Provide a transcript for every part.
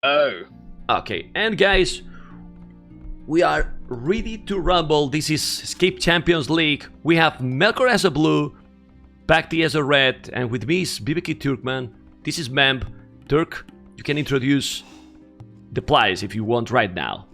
Oh. Okay, and guys, we are ready to rumble. This is Escape Champions League. We have Melkor as a blue, BacT as a red, and with me is BBK Turkman. This is Memb. Turk, you can introduce the players if you want right now.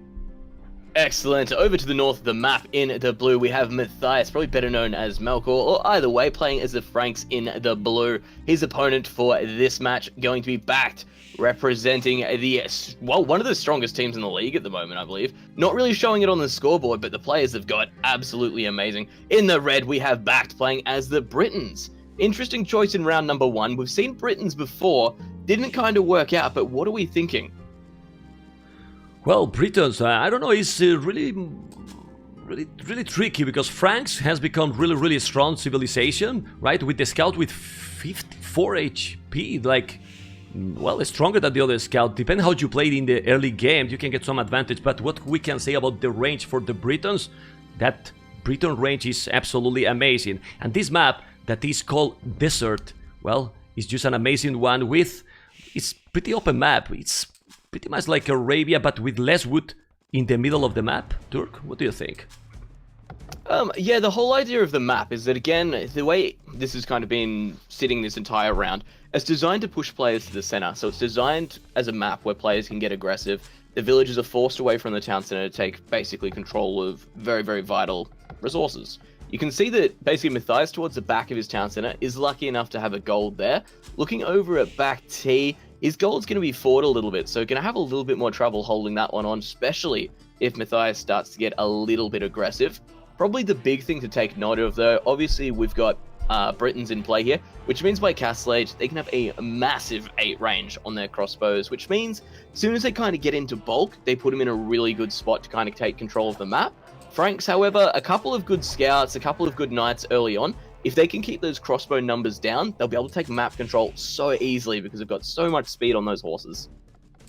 Excellent. Over to the north of the map in the blue, we have Matthias, probably better known as Melkor, or either way, playing as the Franks in the blue. His opponent for this match going to be BacT, representing the, well, one of the strongest teams in the league at the moment, I believe. Not really showing it on the scoreboard, but the players have got absolutely amazing. In the red, we have BacT playing as the Britons. Interesting choice in round number 1. We've seen Britons before, didn't kind of work out, but what are we thinking? Well, Britons, I don't know, it's really tricky because Franks has become really strong civilization, right? With the scout with 54 HP, like, well, it's stronger than the other scout. Depending how you played in the early game, you can get some advantage. But what we can say about the range for the Britons, that Briton range is absolutely amazing. And this map that is called Desert, well, it's just an amazing one with, it's pretty open map. It's pretty much like Arabia, but with less wood in the middle of the map. Turk, what do you think? Yeah, the whole idea of the map is that, again, the way this has kind of been sitting this entire round, it's designed to push players to the center. So it's designed as a map where players can get aggressive. The villagers are forced away from the town center to take basically control of very vital resources. You can see that basically Matthias towards the back of his town center is lucky enough to have a gold there. Looking over at BacT, his gold's going to be forward a little bit, so going to have a little bit more trouble holding that one on, especially if Matthias starts to get a little bit aggressive. Probably the big thing to take note of, though, obviously we've got Britons in play here, which means by Castle Age, they can have a massive 8 range on their crossbows, which means as soon as they kind of get into bulk, they put them in a really good spot to kind of take control of the map. Franks, however, a couple of good scouts, a couple of good knights early on. If they can keep those crossbow numbers down, they'll be able to take map control so easily because they've got so much speed on those horses.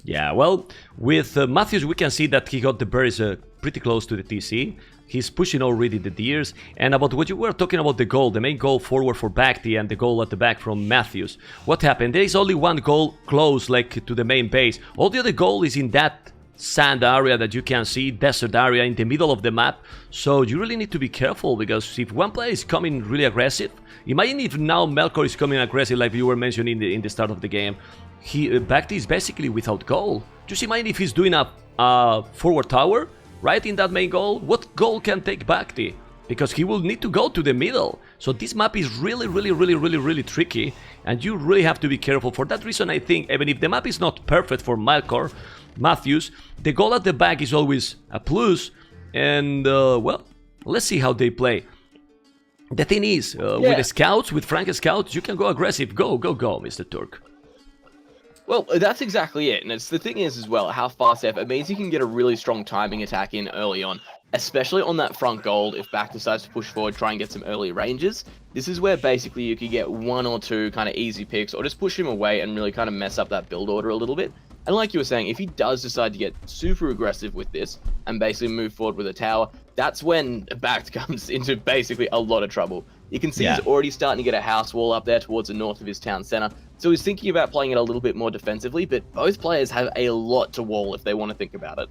Yeah, well, with Matthews, we can see that he got the berries pretty close to the TC. He's pushing already the deers. And about what you were talking about, the goal, the main goal forward for BacT and the goal at the back from Matthews. What happened? There is only one goal close, like to the main base. All the other goal is in that sand area that you can see, desert area in the middle of the map. So you really need to be careful, because if one player is coming really aggressive, imagine if now Melkor is coming aggressive like you were mentioning in the start of the game. BacT is basically without goal. Just imagine if he's doing a forward tower right in that main goal. What goal can take BacT? Because he will need to go to the middle. So this map is really tricky, and you really have to be careful. For that reason, I think even if the map is not perfect for Melkor, Matthews, the goal at the back is always a plus. And well, let's see how they play. The thing is, with the scouts, with Frank scouts, you can go aggressive. Go, Mr. Turk. Well, that's exactly it. And the thing is as well, how fast it means you can get a really strong timing attack in early on, especially on that front gold. If BacT decides to push forward, try and get some early ranges, this is where basically you could get 1 or 2 kind of easy picks, or just push him away and really kind of mess up that build order a little bit. And like you were saying, if he does decide to get super aggressive with this and basically move forward with a tower, that's when BacT comes into basically a lot of trouble. You can see he's already starting to get a house wall up there towards the north of his town center. So he's thinking about playing it a little bit more defensively, but both players have a lot to wall if they want to think about it.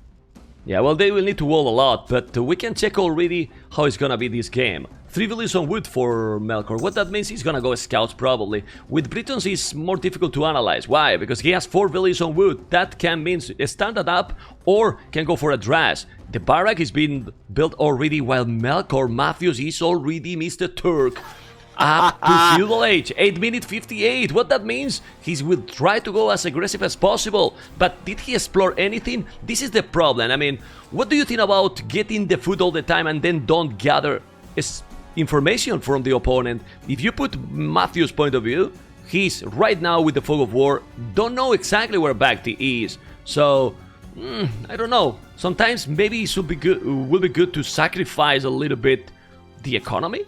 Yeah, well, they will need to wall a lot, but we can check already how it's gonna be this game. 3 villages on wood for Melkor. What that means, he's gonna go scouts probably. With Britons, it's more difficult to analyze. Why? Because he has 4 villages on wood. That can mean a standard up or can go for a drash. The barrack is being built already, while Melkor Matthews is already Mr. Turk. Up to Feudal Age, 8 minutes 58. What that means, he will try to go as aggressive as possible. But did he explore anything? This is the problem. I mean, what do you think about getting the food all the time and then don't gather information from the opponent? If you put Matthew's point of view, he's right now with the fog of war, don't know exactly where BacT is. So, I don't know. Sometimes maybe it will be good to sacrifice a little bit the economy.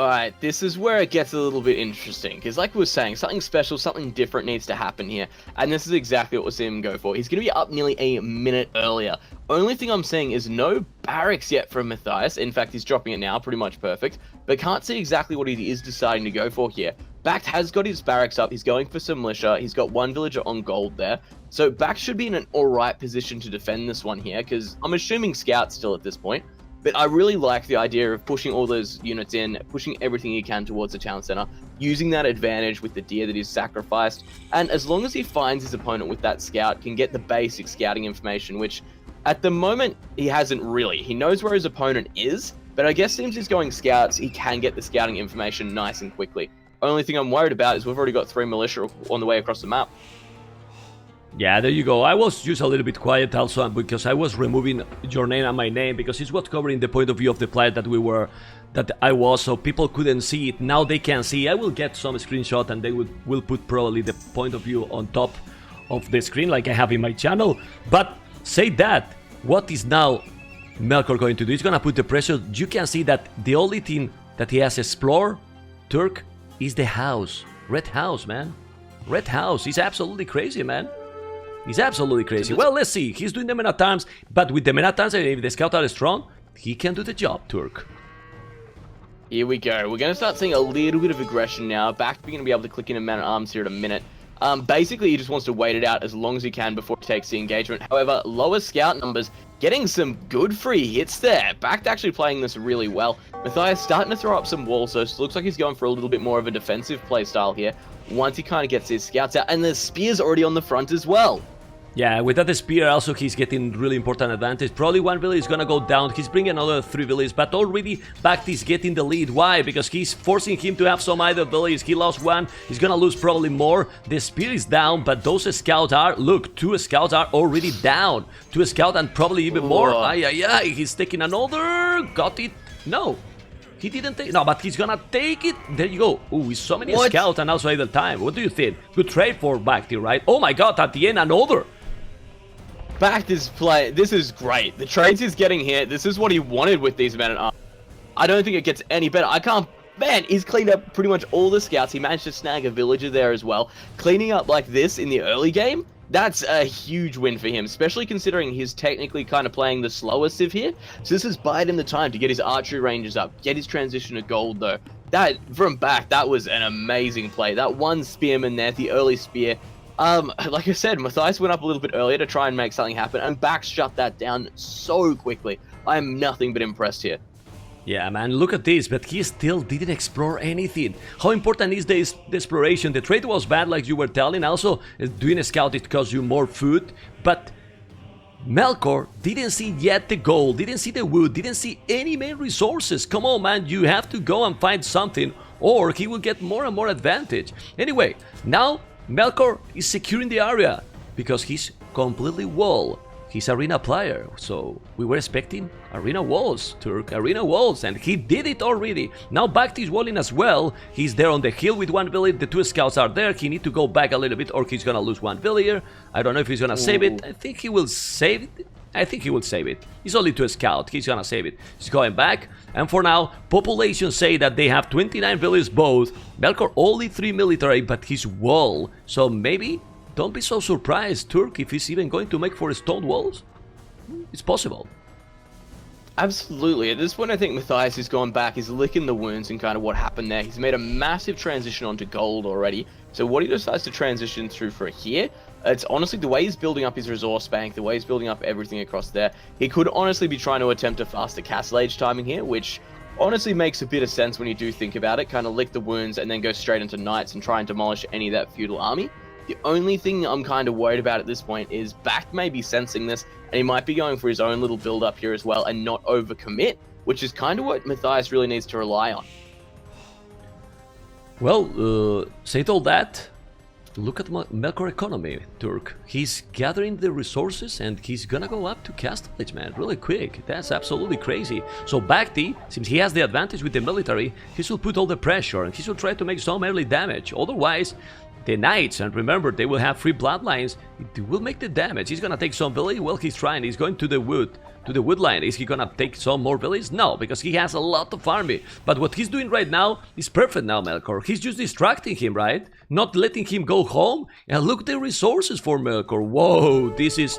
Alright, this is where it gets a little bit interesting, because like we were saying, something special, something different needs to happen here, and this is exactly what we're seeing him go for. He's going to be up nearly a minute earlier. Only thing I'm seeing is no barracks yet from Matthias. In fact, he's dropping it now, pretty much perfect, but can't see exactly what he is deciding to go for here. BacT has got his barracks up, he's going for some militia, he's got one villager on gold there, so BacT should be in an alright position to defend this one here, because I'm assuming scouts still at this point. But I really like the idea of pushing all those units in, pushing everything you can towards the town center, using that advantage with the deer that he's sacrificed, and as long as he finds his opponent with that scout, can get the basic scouting information, which at the moment he hasn't really. He knows where his opponent is, but I guess since he's going scouts, he can get the scouting information nice and quickly. Only thing I'm worried about is we've already got 3 militia on the way across the map. Yeah, there you go. I was just a little bit quiet also because I was removing your name and my name because it's what covering the point of view of the player that I was, so people couldn't see it. Now they can see. I will get some screenshot and they will put probably the point of view on top of the screen like I have in my channel. But say that, what is now Melkor going to do? He's gonna put the pressure. You can see that the only thing that he has explored, Turk, is the house. Red house, man. Red house. He's absolutely crazy, man. He's absolutely crazy. Well, let's see. He's doing the men at arms, but with the men at arms, if the scouts are strong, he can do the job, Turk. Here we go. We're going to start seeing a little bit of aggression now. BacT going to be able to click in a man at arms here in a minute. Basically, he just wants to wait it out as long as he can before he takes the engagement. However, lower scout numbers, getting some good free hits there. BacT actually playing this really well. Matthias starting to throw up some walls, so it looks like he's going for a little bit more of a defensive play style here. Once he kind of gets his scouts out, and the spear's already on the front as well. Yeah, with that spear also he's getting really important advantage. Probably one village is gonna go down. He's bringing another 3 villages, but already BacT is getting the lead. Why? Because he's forcing him to have some idle villages. He lost one, he's gonna lose probably more. The spear is down, but those scouts are, look, 2 scouts are already down. 2 scouts and probably even more. Ay, ay, ay, he's taking another. Got it? No. He didn't take. No, but he's gonna take it. There you go. Ooh, so many scouts and also idle time. What do you think? Good trade for BacT, right? Oh my god, at the end, another. BacT is play. This is great. The trades he's getting here, this is what he wanted with these men at arms. I don't think it gets any better. I can't. Man, he's cleaned up pretty much all the scouts. He managed to snag a villager there as well. Cleaning up like this in the early game, that's a huge win for him, especially considering he's technically kind of playing the slower civ here. So this has buyed him the time to get his archery ranges up, get his transition to gold though. That, from BacT, that was an amazing play. That one spearman there, the early spear. Like I said, Matthias went up a little bit earlier to try and make something happen, and BacT shut that down so quickly. I am nothing but impressed here. Yeah, man, look at this, but he still didn't explore anything. How important is this exploration? The trade was bad, like you were telling. Also, doing a scout, it costs you more food, but Melkor didn't see yet the gold, didn't see the wood, didn't see any main resources. Come on, man, you have to go and find something, or he will get more and more advantage. Anyway, now Melkor is securing the area because he's completely wall. He's arena player, so we were expecting arena walls, Turk, arena walls, and he did it already. Now BacT is walling as well. He's there on the hill with one village. The 2 scouts are there. He need to go back a little bit, or he's gonna lose one villager. I don't know if he's gonna save it. I think he will save it. I think he will save it. He's only 2 scouts. He's gonna save it. He's going back. And for now, population say that they have 29 villages both. Melkor only 3 military, but he's wall. So maybe don't be so surprised, Turk, if he's even going to make for stone walls. It's possible. Absolutely. At this point, I think Matthias is going back. He's licking the wounds and kind of what happened there. He's made a massive transition onto gold already. So what he decides to transition through for here, it's honestly the way he's building up his resource bank, the way he's building up everything across there. He could honestly be trying to attempt a faster castle age timing here, which honestly makes a bit of sense when you do think about it. Kind of lick the wounds and then go straight into knights and try and demolish any of that feudal army. The only thing I'm kind of worried about at this point is BacT may be sensing this, and he might be going for his own little build up here as well and not overcommit, which is kind of what Matthias really needs to rely on. Well, say all that, look at Melkor economy, Turk. He's gathering the resources and he's gonna go up to Castle Age, man, really quick. That's absolutely crazy. So BacT, since he has the advantage with the military, he should put all the pressure and he should try to make some early damage. Otherwise, the knights, and remember, they will have 3 bloodlines. It will make the damage. He's gonna take some village. Well, he's trying. He's going to the wood line. Is he gonna take some more villages? No, because he has a lot of army. But what he's doing right now is perfect now, Melkor. He's just distracting him, right? Not letting him go home. And look at the resources for Melkor. Whoa, this is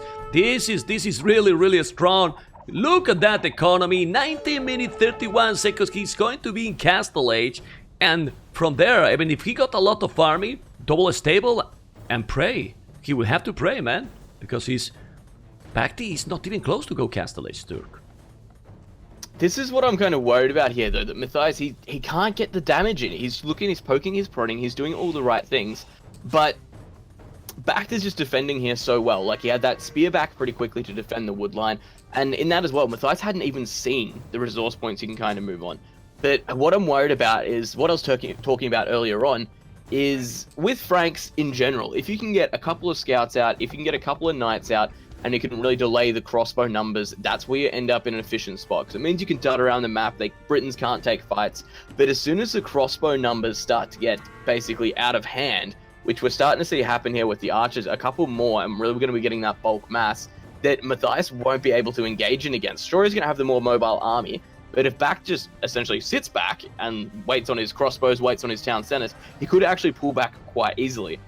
really strong. Look at that economy. 19 minutes 31 seconds. He's going to be in Castle Age. And from there, I mean, if he got a lot of army, double stable, and pray. He will have to pray, man. Because he's... BacT is not even close to go Castle Age, Turk. This is what I'm kind of worried about here, though. That Matthias, he can't get the damage in. He's looking, he's poking, he's prodding, he's doing all the right things. But BacT is just defending here so well. Like, he had that spear back pretty quickly to defend the wood line. And in that as well, Matthias hadn't even seen the resource points he can kind of move on. But what I'm worried about is, what I was talking about earlier on, is with Franks in general, if you can get a couple of scouts out, if you can get a couple of knights out, and you can really delay the crossbow numbers, that's where you end up in an efficient spot. Because it means you can dart around the map, Britons can't take fights. But as soon as the crossbow numbers start to get basically out of hand, which we're starting to see happen here with the archers, a couple more, and really we're going to be getting that bulk mass, that Matthias won't be able to engage in against. Sure, he's going to have the more mobile army, but if BacT just essentially sits back and waits on his crossbows, waits on his town centers, he could actually pull back quite easily.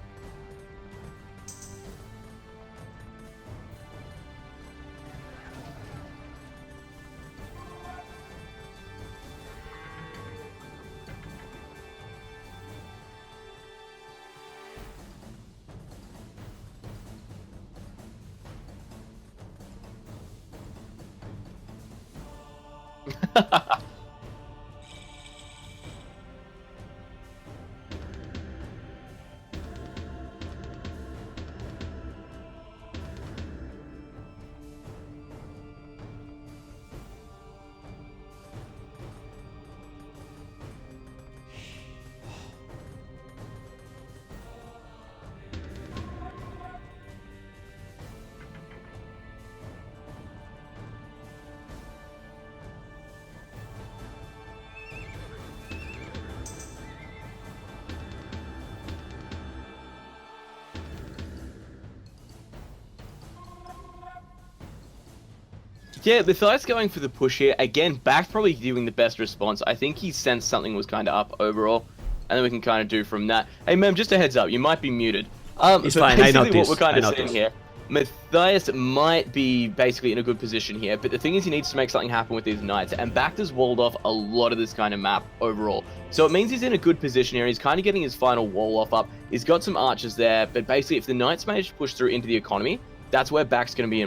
Yeah, Matthias going for the push here. Again, BacT probably doing the best response. I think he sensed something was kind of up overall, and then we can kind of do from that. Hey, Mem, just a heads up, you might be muted. It's fine, I noticed. What we're kind of seeing here, Matthias might be basically in a good position here, but the thing is he needs to make something happen with these knights, and BacT has walled off a lot of this kind of map overall. So it means he's in a good position here. He's kind of getting his final wall off up. He's got some archers there, but basically if the knights manage to push through into the economy, that's where BacT's going to be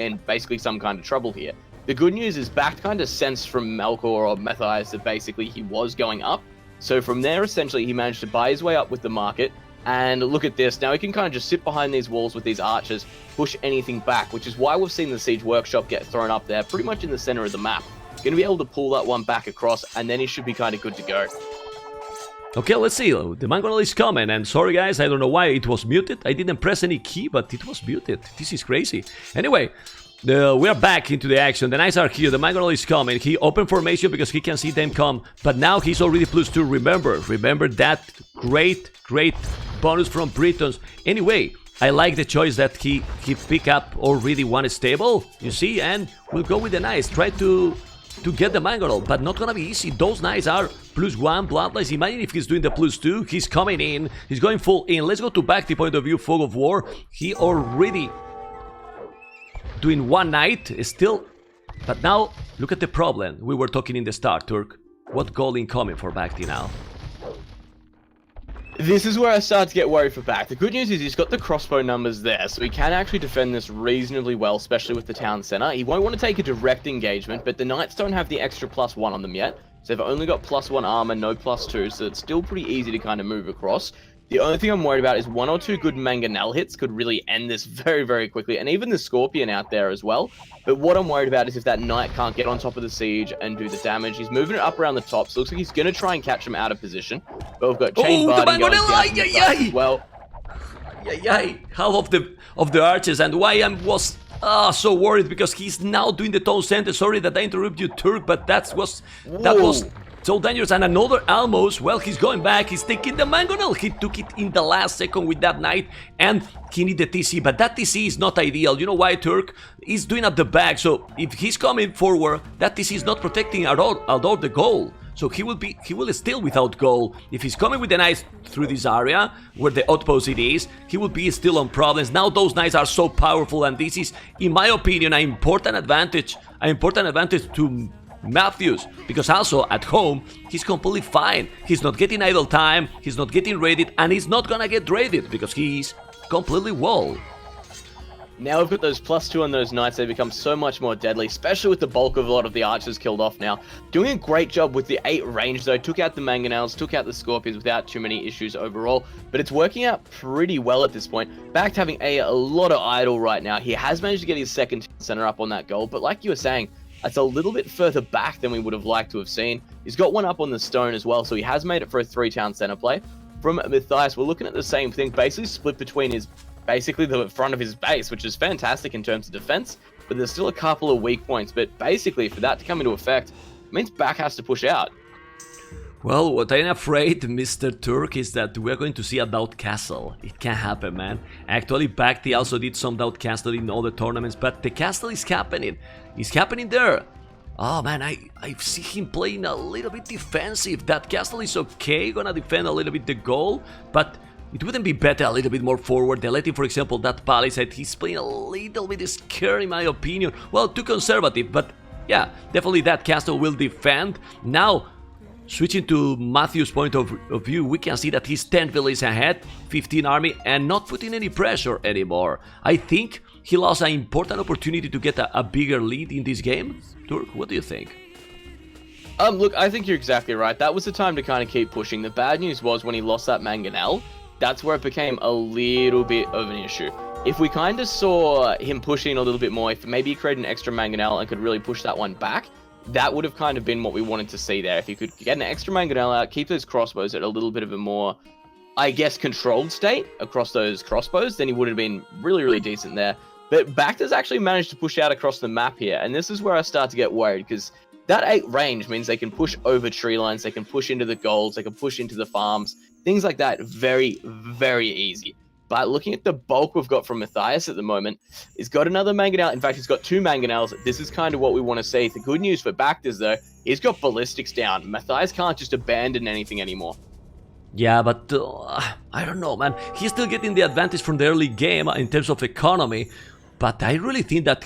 in basically some kind of trouble here. The good news is BacT kind of sensed from Melkor or Matthias that basically he was going up. So from there, essentially, he managed to buy his way up with the market. And look at this. Now he can kind of just sit behind these walls with these archers, push anything back, which is why we've seen the Siege Workshop get thrown up there pretty much in the center of the map. Going to be able to pull that one back across, and then he should be kind of good to go. Okay, let's see. The Mangonel is coming, and sorry guys, I don't know why it was muted. I didn't press any key, but it was muted. This is crazy. Anyway, we are back into the action. The knights are here. The Mangonel is coming. He opened formation because he can see them come, but now he's already +2. Remember that great bonus from Britons. Anyway, I like the choice that he pick up already one stable, you see, and we'll go with the knights. Try to get the Mangonel, but not gonna be easy. Those knights are +1 bloodlines. Imagine if he's doing the +2. He's coming in. He's going full in. Let's go to BacT point of view. Fog of War. He already doing one knight still, but now look at the problem. We were talking in the start, Turk. What goal incoming for BacT now? This is where I start to get worried for BacT. The good news is he's got the crossbow numbers there, so he can actually defend this reasonably well, especially with the town center. He won't want to take a direct engagement, but the knights don't have the extra +1 on them yet. So they've only got +1 armor, no +2, so it's still pretty easy to kind of move across. The only thing I'm worried about is 1 or 2 good mangonel hits could really end this very quickly, and even the Scorpion out there as well. But what I'm worried about is if that knight can't get on top of the siege and do the damage. He's moving it up around the top, so it looks like he's going to try and catch him out of position. But we've got Chain Barding going down as well. Half of the archers, and why I was so worried because he's now doing the town center. Sorry that I interrupt you, Turk, but that was So dangerous, and another almost. Well, he's going back, he's taking the mangonel. He took it in the last second with that knight, and he need the TC, but that TC is not ideal. You know why, Turk? He's doing at the back, so if he's coming forward, that TC is not protecting at all the goal. So he will still without goal. If he's coming with the knights through this area where the outpost it is, he will be still on problems. Now those knights are so powerful, and this is, in my opinion, an important advantage to Matthews, because also at home he's completely fine. He's not getting idle time, he's not getting raided, and he's not gonna get raided because he's completely wall. Now we've got those +2 on those knights, they become so much more deadly, especially with the bulk of a lot of the archers killed off now. Doing a great job with the 8 range though, took out the mangonels, took out the scorpions without too many issues overall, but it's working out pretty well at this point. BacT having a lot of idle right now. He has managed to get his second center up on that goal, but like you were saying, that's a little bit further back than we would have liked to have seen. He's got one up on the stone as well, so he has made it for a 3-town center play. From Matthias, we're looking at the same thing, basically split between basically the front of his base, which is fantastic in terms of defense, but there's still a couple of weak points. But basically, for that to come into effect, it means BacT has to push out. Well, what I'm afraid, Mr. Turk, is that we're going to see a doubt castle. It can happen, man. Actually, BacT also did some doubt castle in other tournaments, but the castle is happening. It's happening there. Oh man, I see him playing a little bit defensive. That castle is okay, gonna defend a little bit the goal, but it wouldn't be better a little bit more forward. They let him, for example, that palisade. He's playing a little bit scary in my opinion. Well, too conservative, but yeah, definitely that castle will defend. Now, switching to Matthew's point of view, we can see that he's 10 villages ahead, 15 army, and not putting any pressure anymore. I think he lost an important opportunity to get a bigger lead in this game. Turk, what do you think? Look, I think you're exactly right. That was the time to kind of keep pushing. The bad news was when he lost that mangonel, that's where it became a little bit of an issue. If we kind of saw him pushing a little bit more, if maybe he created an extra mangonel and could really push that one back, that would have kind of been what we wanted to see there. If he could get an extra mangonel out, keep those crossbows at a little bit of a more, I guess, controlled state across those crossbows, then he would have been really, really decent there. But BacT has actually managed to push out across the map here, and this is where I start to get worried, because that 8 range means they can push over tree lines, they can push into the golds, they can push into the farms, things like that, very, very easy. But looking at the bulk we've got from Matthias at the moment, he's got another mangonel. In fact, he's got 2 mangonels. This is kind of what we want to see. The good news for BacT is, though, he's got ballistics down. Matthias can't just abandon anything anymore. Yeah, but I don't know, man. He's still getting the advantage from the early game in terms of economy, but I really think that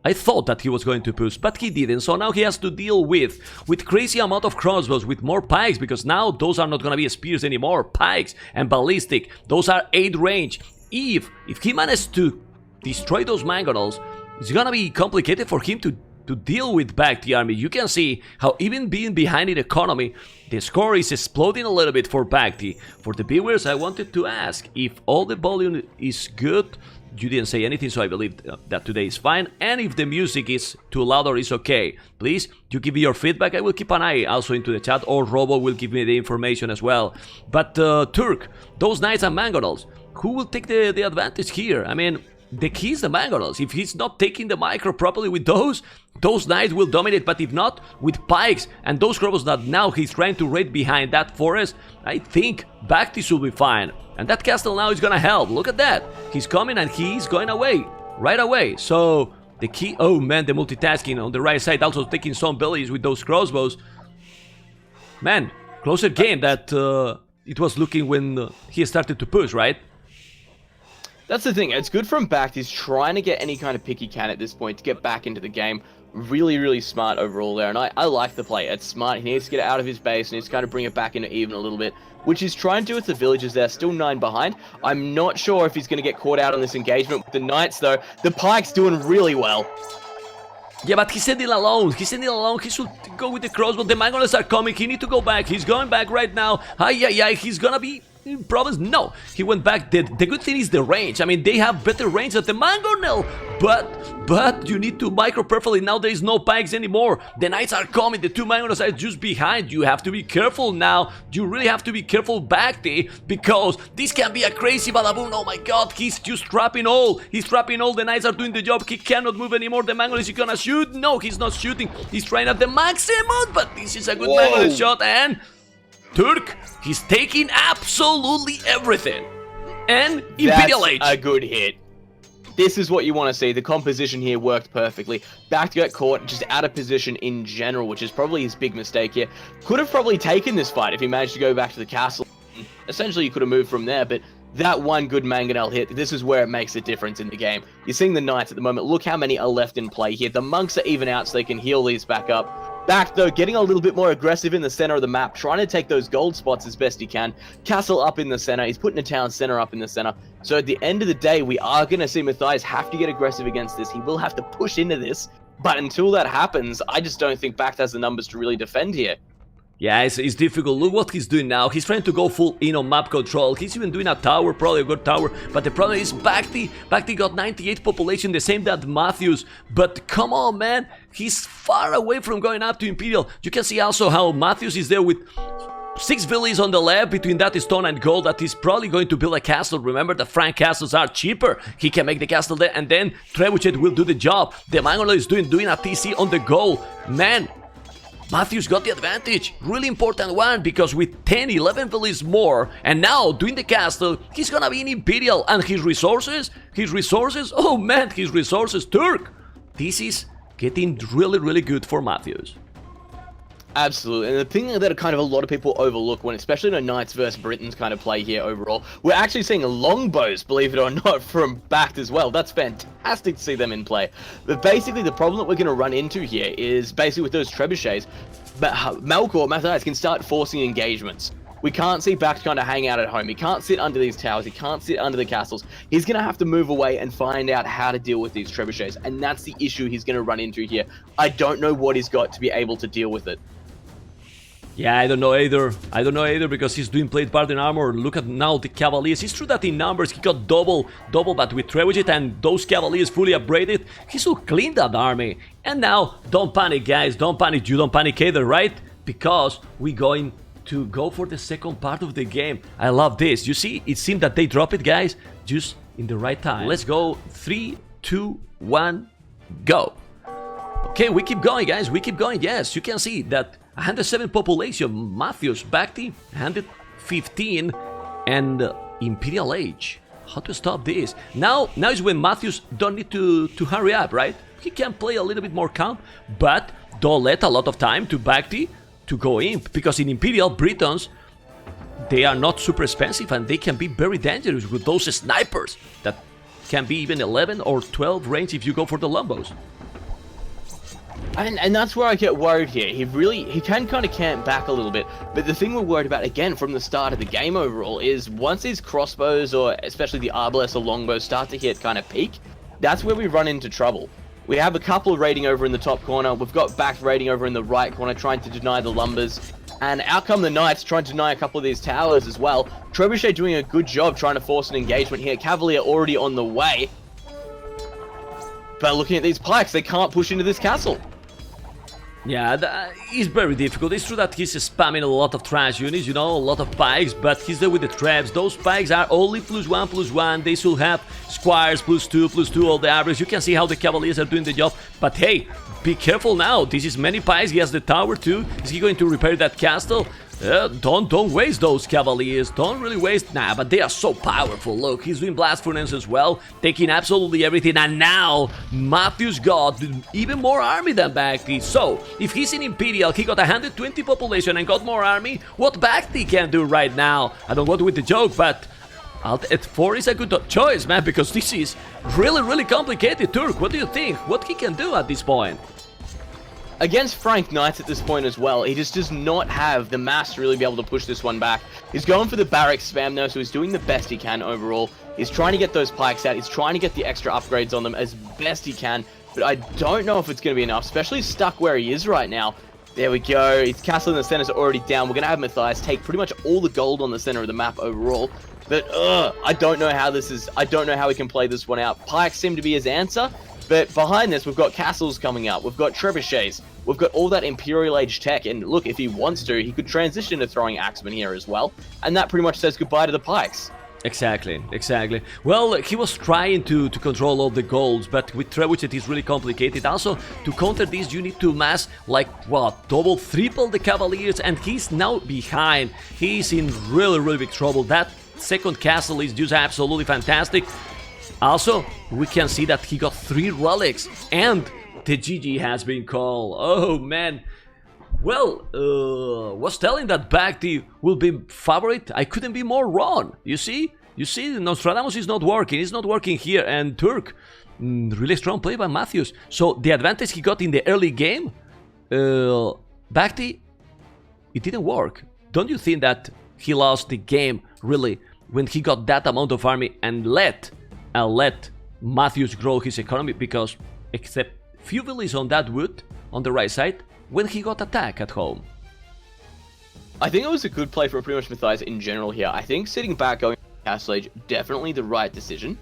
I thought that he was going to push, but he didn't, so now he has to deal with crazy amount of crossbows, with more pikes, because now those are not gonna be spears anymore, pikes and ballistic, those are 8 range. If he manages to destroy those mangonels, it's gonna be complicated for him to deal with BacT army. You can see how even being behind in economy, the score is exploding a little bit for BacT. For the viewers, I wanted to ask if all the volume is good. You didn't say anything, so I believe that today is fine. And if the music is too loud or is okay, please, you give me your feedback. I will keep an eye also into the chat, or Robo will give me the information as well. But Turk, those knights and mangonels, who will take the advantage here? I mean, the key is the mangonels. If he's not taking the micro properly with those knights will dominate, but if not, with pikes and those crossbows that now he's trying to raid behind that forest, I think BacT should be fine. And that castle now is gonna help. Look at that. He's coming and he's going away. Right away. So, the key... Oh man, the multitasking on the right side. Also taking some villages with those crossbows. Man, closer game that it was looking when he started to push, right? That's the thing. It's good from BacT. He's trying to get any kind of picky can at this point to get back into the game. Really, really smart overall there. And I like the play. It's smart. He needs to get it out of his base and needs to kind of bring it back into even a little bit, which he's trying to do with the villagers there. Still 9 behind. I'm not sure if he's going to get caught out on this engagement with the knights, though. The pike's doing really well. Yeah, but he's sending alone. He's sending alone. He should go with the crossbow. The mangonels are coming. He needs to go back. He's going back right now. Ay, ay, ay. He's gonna be problems? No, he went back. The good thing is the range. I mean, they have better range than the Mangonel, but you need to micro perfectly. Now there is no pikes anymore. The knights are coming. The two Mangonels are just behind. You have to be careful now. You really have to be careful, BacT, because this can be a crazy balaboon. Oh my god, he's just trapping all. He's trapping all. The knights are doing the job. He cannot move anymore. The Mangonel is gonna shoot. No, he's not shooting. He's trying at the maximum, but this is a good Mangonel shot, and Turk, he's taking absolutely everything. And Imperial Age. That's a good hit. This is what you want to see. The composition here worked perfectly. BacT got caught just out of position in general, which is probably his big mistake here. Could have probably taken this fight if he managed to go back to the castle. Essentially, you could have moved from there, but that one good Mangonel hit, this is where it makes a difference in the game. You're seeing the knights at the moment. Look how many are left in play here. The monks are even out so they can heal these back up. BacT, though, getting a little bit more aggressive in the center of the map, trying to take those gold spots as best he can. Castle up in the center. He's putting a town center up in the center. So at the end of the day, we are going to see Matthias have to get aggressive against this. He will have to push into this. But until that happens, I just don't think BacT has the numbers to really defend here. Yeah, it's difficult. Look what he's doing now. He's trying to go full in on map control. He's even doing a tower, probably a good tower. But the problem is BacT. BacT got 98 population, the same that Matthews. But come on, man. He's far away from going up to Imperial. You can see also how Matthews is there with 6 villas on the left between that stone and gold that he's probably going to build a castle. Remember, the Frank castles are cheaper. He can make the castle there, and then Trebuchet will do the job. The Mangonel is doing a TC on the goal. Man, Matthews got the advantage, really important one, because with 10, 11 villas more, and now doing the castle, he's gonna be in Imperial, and his resources, oh man, his resources, Turk! This is getting really, really good for Matthews. Absolutely, and the thing that kind of a lot of people overlook when, especially in a Knights versus Britons kind of play here overall, we're actually seeing longbows, believe it or not, from BacT as well. That's fantastic to see them in play. But basically, the problem that we're going to run into here is basically with those trebuchets, Melkor, Matthias can start forcing engagements. We can't see BacT kind of hang out at home. He can't sit under these towers. He can't sit under the castles. He's going to have to move away and find out how to deal with these trebuchets. And that's the issue he's going to run into here. I don't know what he's got to be able to deal with it. Yeah, I don't know either because he's doing plate part in armor. Look at now the Cavaliers. It's true that in numbers he got double, but with Trebuchet and those Cavaliers fully upgraded, he should clean that army. And now, don't panic, guys, don't panic. You don't panic either, right? Because we're going to go for the second part of the game. I love this. You see, it seemed that they drop it, guys, just in the right time. Let's go. 3, 2, 1, go. Okay, we keep going, guys. We keep going. Yes, you can see that 107 population, Matthews, BacT, 115, and Imperial Age. How to stop this? Now is when Matthews don't need to hurry up, right? He can play a little bit more calm, but don't let a lot of time to BacT to go in, because in Imperial, Britons, they are not super expensive and they can be very dangerous with those snipers that can be even 11 or 12 range if you go for the Lombos. And that's where I get worried here. He can kind of camp back a little bit, but the thing we're worried about, again, from the start of the game overall, is once these crossbows, or especially the arbalest or longbows, start to hit kind of peak, that's where we run into trouble. We have a couple of raiding over in the top corner, we've got BacT raiding over in the right corner, trying to deny the lumbers, and out come the knights, trying to deny a couple of these towers as well. Trebuchet doing a good job trying to force an engagement here, Cavalier already on the way. But looking at these pikes, they can't push into this castle. Yeah, it's very difficult. It's true that he's spamming a lot of trash units, you know, a lot of pikes, but he's there with the traps. Those pikes are only +1/+1. They should have squires +2/+2, all the average. You can see how the Cavaliers are doing the job. But hey, be careful now. This is many pikes. He has the tower too. Is he going to repair that castle? Don't waste those Cavaliers. Don't really waste. Nah, but they are so powerful. Look, he's doing blast furnace as well, taking absolutely everything. And now Matthews got even more army than BacT. So if he's in Imperial, he got 120 population and got more army. What BacT can do right now? I don't go with the joke, but Alt F4 is a good choice, man, because this is really, really complicated. Turk, what do you think? What he can do at this point? Against Frank Knights at this point as well, he just does not have the mass to really be able to push this one back. He's going for the barracks spam though, so he's doing the best he can overall. He's trying to get those pikes out, he's trying to get the extra upgrades on them as best he can, but I don't know if it's going to be enough, especially stuck where he is right now. There we go. His castle in the center is already down. We're going to have Matthias take pretty much all the gold on the center of the map overall. But I don't know how this is. I don't know how he can play this one out. Pikes seem to be his answer. But behind this, we've got castles coming up. We've got trebuchets. We've got all that Imperial Age tech. And look, if he wants to, he could transition to throwing axemen here as well. And that pretty much says goodbye to the pikes. Exactly, exactly. Well, he was trying to control all the golds, but with trebuchet it is really complicated. Also, to counter this, you need to mass, like, what, double, triple the Cavaliers, and he's now behind. He's in really, really big trouble. That second castle is just absolutely fantastic. Also, we can see that he got 3 relics, and the GG has been called. Oh, man. Well, was telling that BacT will be favorite. I couldn't be more wrong. You see, Nostradamus is not working. It's not working here. And Turk, really strong play by Matthews. So the advantage he got in the early game, BacT, it didn't work. Don't you think that he lost the game really when he got that amount of army and let Matthews grow his economy? Because except few villages on that wood on the right side, when he got attacked at home. I think it was a good play for pretty much Matthias in general here. I think sitting back going Castle Age, definitely the right decision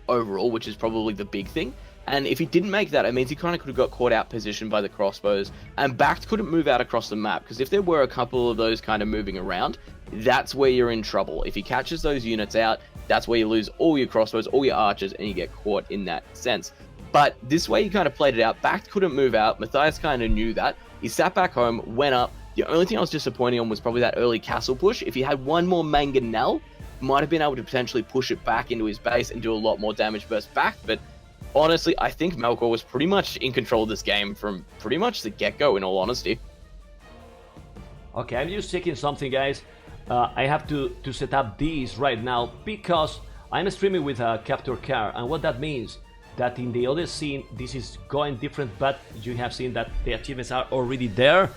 overall, which is probably the big thing. And if he didn't make that, it means he kind of could have got caught out positioned by the crossbows, and BacT couldn't move out across the map, because if there were a couple of those kind of moving around, that's where you're in trouble. If he catches those units out, that's where you lose all your crossbows, all your archers, and you get caught in that sense. But this way he kind of played it out. BacT couldn't move out. Matthias kind of knew that. He sat back home, went up. The only thing I was disappointed on was probably that early castle push. If he had one more mangonel, might have been able to potentially push it back into his base and do a lot more damage versus BacT. But honestly, I think Melkor was pretty much in control of this game from pretty much the get-go, in all honesty. Okay, I'm just checking something, guys. I have to set up these right now because I'm streaming with a capture card, and what that means that in the other scene this is going different, but you have seen that the achievements are already there.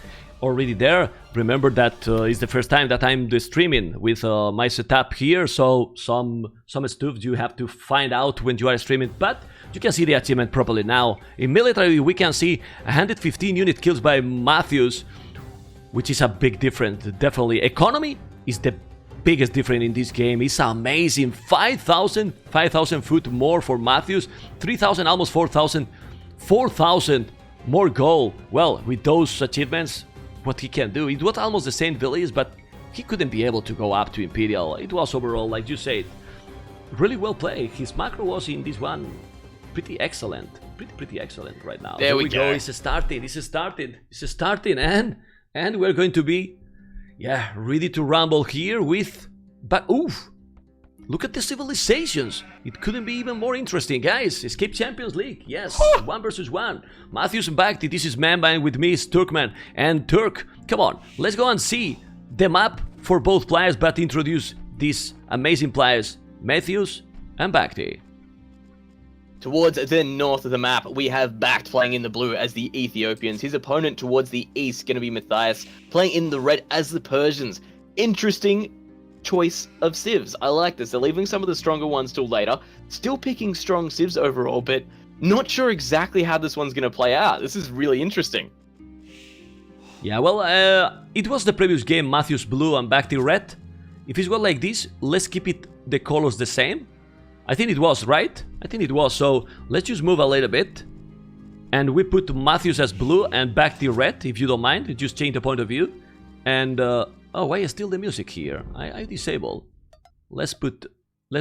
Remember that it's the first time that I'm streaming with my setup here, so some stuff you have to find out when you are streaming, but you can see the achievement properly now. In military we can see 115 unit kills by Matthews, which is a big difference. Definitely economy is the biggest difference in this game. It's amazing. 5,000 foot more for Matthews, 3,000, almost 4,000 more gold. Well, with those achievements, what he can do, it was almost the same village, but he couldn't be able to go up to Imperial. It was overall, like you said, really well played. His macro was in this one pretty excellent, pretty excellent right now. There we go. It's starting, and we're going to be, yeah, ready to rumble here with, but oof, look at the civilizations. It couldn't be even more interesting, guys. Escape Champions League, yes, 1 versus 1. Matthews and BacT, this is man with me, is Turkman and Turk. Come on, let's go and see the map for both players, but introduce these amazing players, Matthews and BacT. Towards the north of the map, we have BacT playing in the blue as the Ethiopians. His opponent towards the east going to be Matthias, playing in the red as the Persians. Interesting choice of civs. I like this. They're leaving some of the stronger ones till later. Still picking strong civs overall, but not sure exactly how this one's going to play out. This is really interesting. Yeah, well, it was the previous game, Matthews blue and BacT red. If it's well like this, let's keep it the colors the same. I think it was, right? I think it was, so let's just move a little bit. And we put Matthews as blue and BacT red, if you don't mind. Just change the point of view. And, oh, why is still the music here? I disable. Let's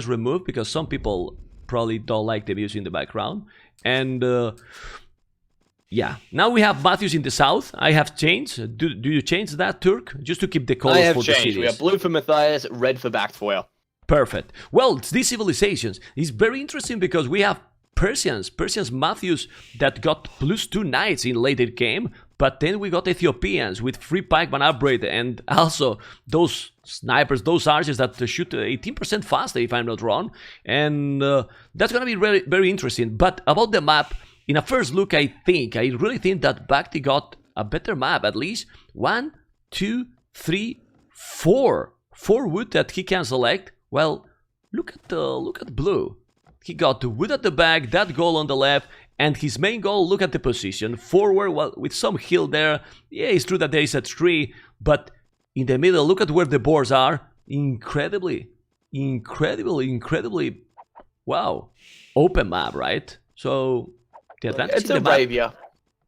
remove, because some people probably don't like the music in the background. And, yeah, now we have Matthews in the south. I have changed. Do you change that, Turk? Just to keep the colors for the cities. I have changed. We have blue for Matthias, red for BacT for you. Perfect. Well, these civilizations is very interesting because we have Persians Matthews that got +2 knights in later game, but then we got Ethiopians with free pikeman upgrade and also those snipers, those archers that shoot 18% faster if I'm not wrong, and that's gonna be very, very interesting. But about the map, in a first look, I really think that BacT got a better map, at least 1, 2, 3, 4 wood that he can select. Well, look at blue. He got the wood at the back, that goal on the left, And his main goal, look at the position. Forward, well, with some hill there. Yeah, it's true that there is a tree, but in the middle, look at where the boards are. Incredibly, wow, open map, right? So the advantage It's in a the map, Ravia.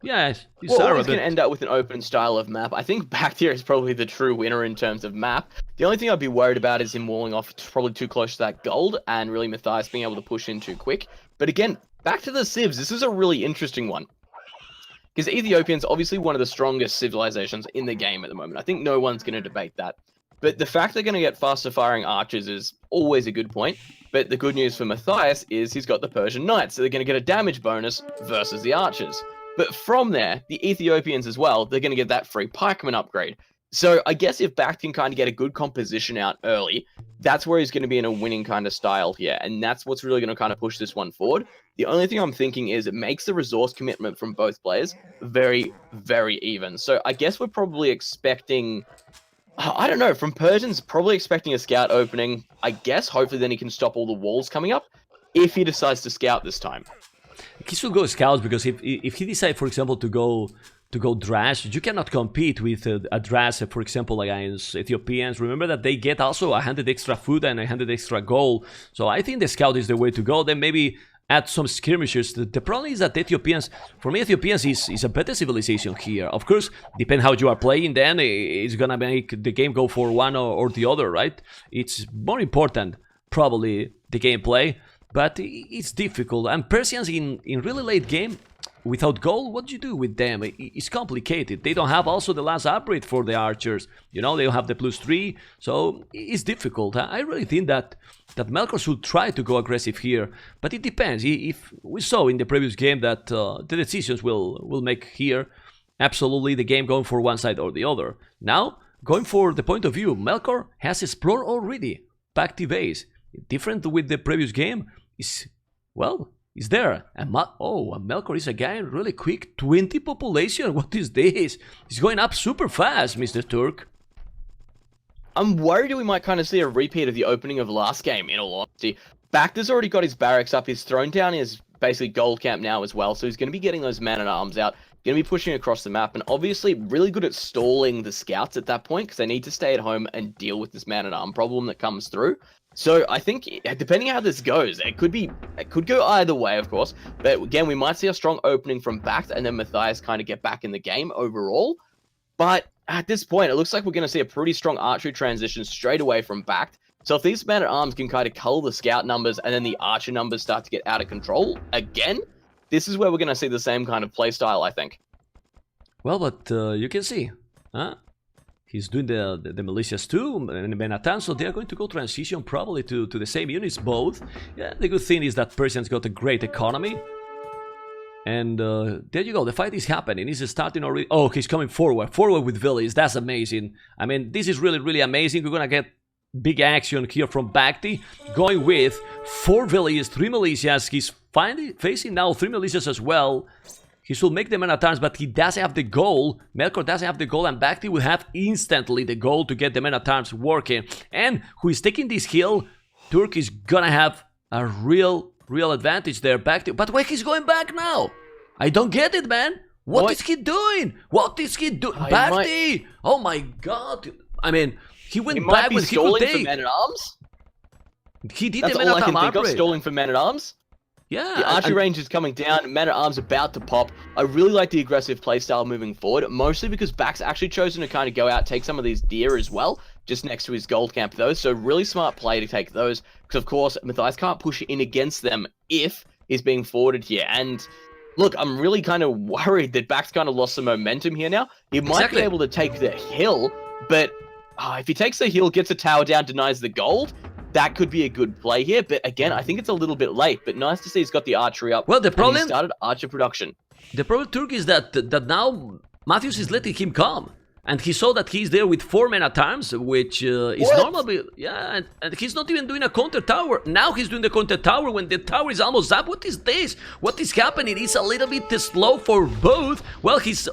yes, it's We're Sarah, always going but to end up with an open style of map. I think BacT is probably the true winner in terms of map. The only thing I'd be worried about is him walling off probably too close to that gold, and really Matthias being able to push in too quick. But again, back to the civs, this is a really interesting one. Because Ethiopian's obviously one of the strongest civilizations in the game at the moment. I think no one's going to debate that. But the fact they're going to get faster firing archers is always a good point. But the good news for Matthias is he's got the Persian Knights, so they're going to get a damage bonus versus the archers. But from there, the Ethiopians as well, they're going to get that free pikeman upgrade. So I guess if BacT can kind of get a good composition out early, that's where he's going to be in a winning kind of style here. And that's what's really going to kind of push this one forward. The only thing I'm thinking is it makes the resource commitment from both players very, very even. So I guess we're probably expecting, I don't know, from Persians, probably expecting a scout opening. I guess hopefully then he can stop all the walls coming up if he decides to scout this time. he should go scouts, because if he decides, for example, to go Drash, you cannot compete with a Drash, for example, against Ethiopians. Remember that they get also 100 extra food and 100 extra gold. So I think the scout is the way to go. Then maybe add some skirmishers. The problem is that Ethiopians, for me, Ethiopians is a better civilization here. Of course, depend how you are playing, then it's gonna make the game go for one or the other, right? It's more important, probably, the gameplay, but it's difficult. And Persians in really late game, without gold, what do you do with them? It's complicated. They don't have also the last upgrade for the archers. You know, they don't have the +3, so it's difficult. I really think that Melkor should try to go aggressive here, but it depends. If we saw in the previous game that the decisions will make here absolutely the game going for one side or the other. Now, going for the point of view, Melkor has explored already BacT base. Different with the previous game is, well, is there. And Melkor is again really quick. 20 population. What is this? It's going up super fast, Mr. Turk. I'm worried we might kind of see a repeat of the opening of last game, in all honesty. BacT has already got his barracks up. He's thrown down his basically gold camp now as well. So he's going to be getting those man-at-arms out. Going to be pushing across the map. And obviously really good at stalling the scouts at that point, because they need to stay at home and deal with this man-at-arm problem that comes through. So I think, depending how this goes, it could go either way, of course. But again, we might see a strong opening from BacT, and then Matthias kind of get back in the game overall. But at this point, it looks like we're going to see a pretty strong archery transition straight away from BacT. So if these man-at-arms can kind of cull the scout numbers, and then the archer numbers start to get out of control again, this is where we're going to see the same kind of play style, I think. Well, but you can see, huh? He's doing the militias too, and Benatan, so they're going to go transition probably to the same units both. Yeah, the good thing is that Persians got a great economy. And there you go, the fight is happening, it's starting already. Oh, he's coming forward with villages, that's amazing. I mean, this is really, really amazing. We're gonna get big action here from BacT, going with 4 villages, 3 militias. He's finally facing now 3 militias as well. He should make the men-at-arms, but he doesn't have the goal. Melkor doesn't have the goal, and BacT will have instantly the goal to get the men-at-arms working. And who is taking this hill, Turk is gonna have a real advantage there. BacT, but why he's going back now? I don't get it, man. What is he doing? What is he doing? BacT! Oh my god! I mean, he went back when he could take. For men-at-arms? He did That's the all I can men-at-arms think of, upgrade. stalling for men-at-arms. Yeah, the archery range is coming down, man-at-arms about to pop. I really like the aggressive playstyle moving forward, mostly because BacT's actually chosen to kind of go out, take some of these deer as well, just next to his gold camp though, so really smart play to take those, because of course, Matthias can't push in against them if he's being forwarded here, and look, I'm really kind of worried that BacT's kind of lost some momentum here now. He might be able to take the hill, but if he takes the hill, gets a tower down, denies the gold, that could be a good play here, but again, I think it's a little bit late, but nice to see he's got the archery up. Well, the problem... and he started archer production. The problem, Turk, is that now Matthews is letting him come. And he saw that he's there with 4 men-at-arms, which is normally... Yeah, and he's not even doing a counter tower. Now he's doing the counter tower when the tower is almost up. What is this? What is happening? It's a little bit slow for both. Well, he's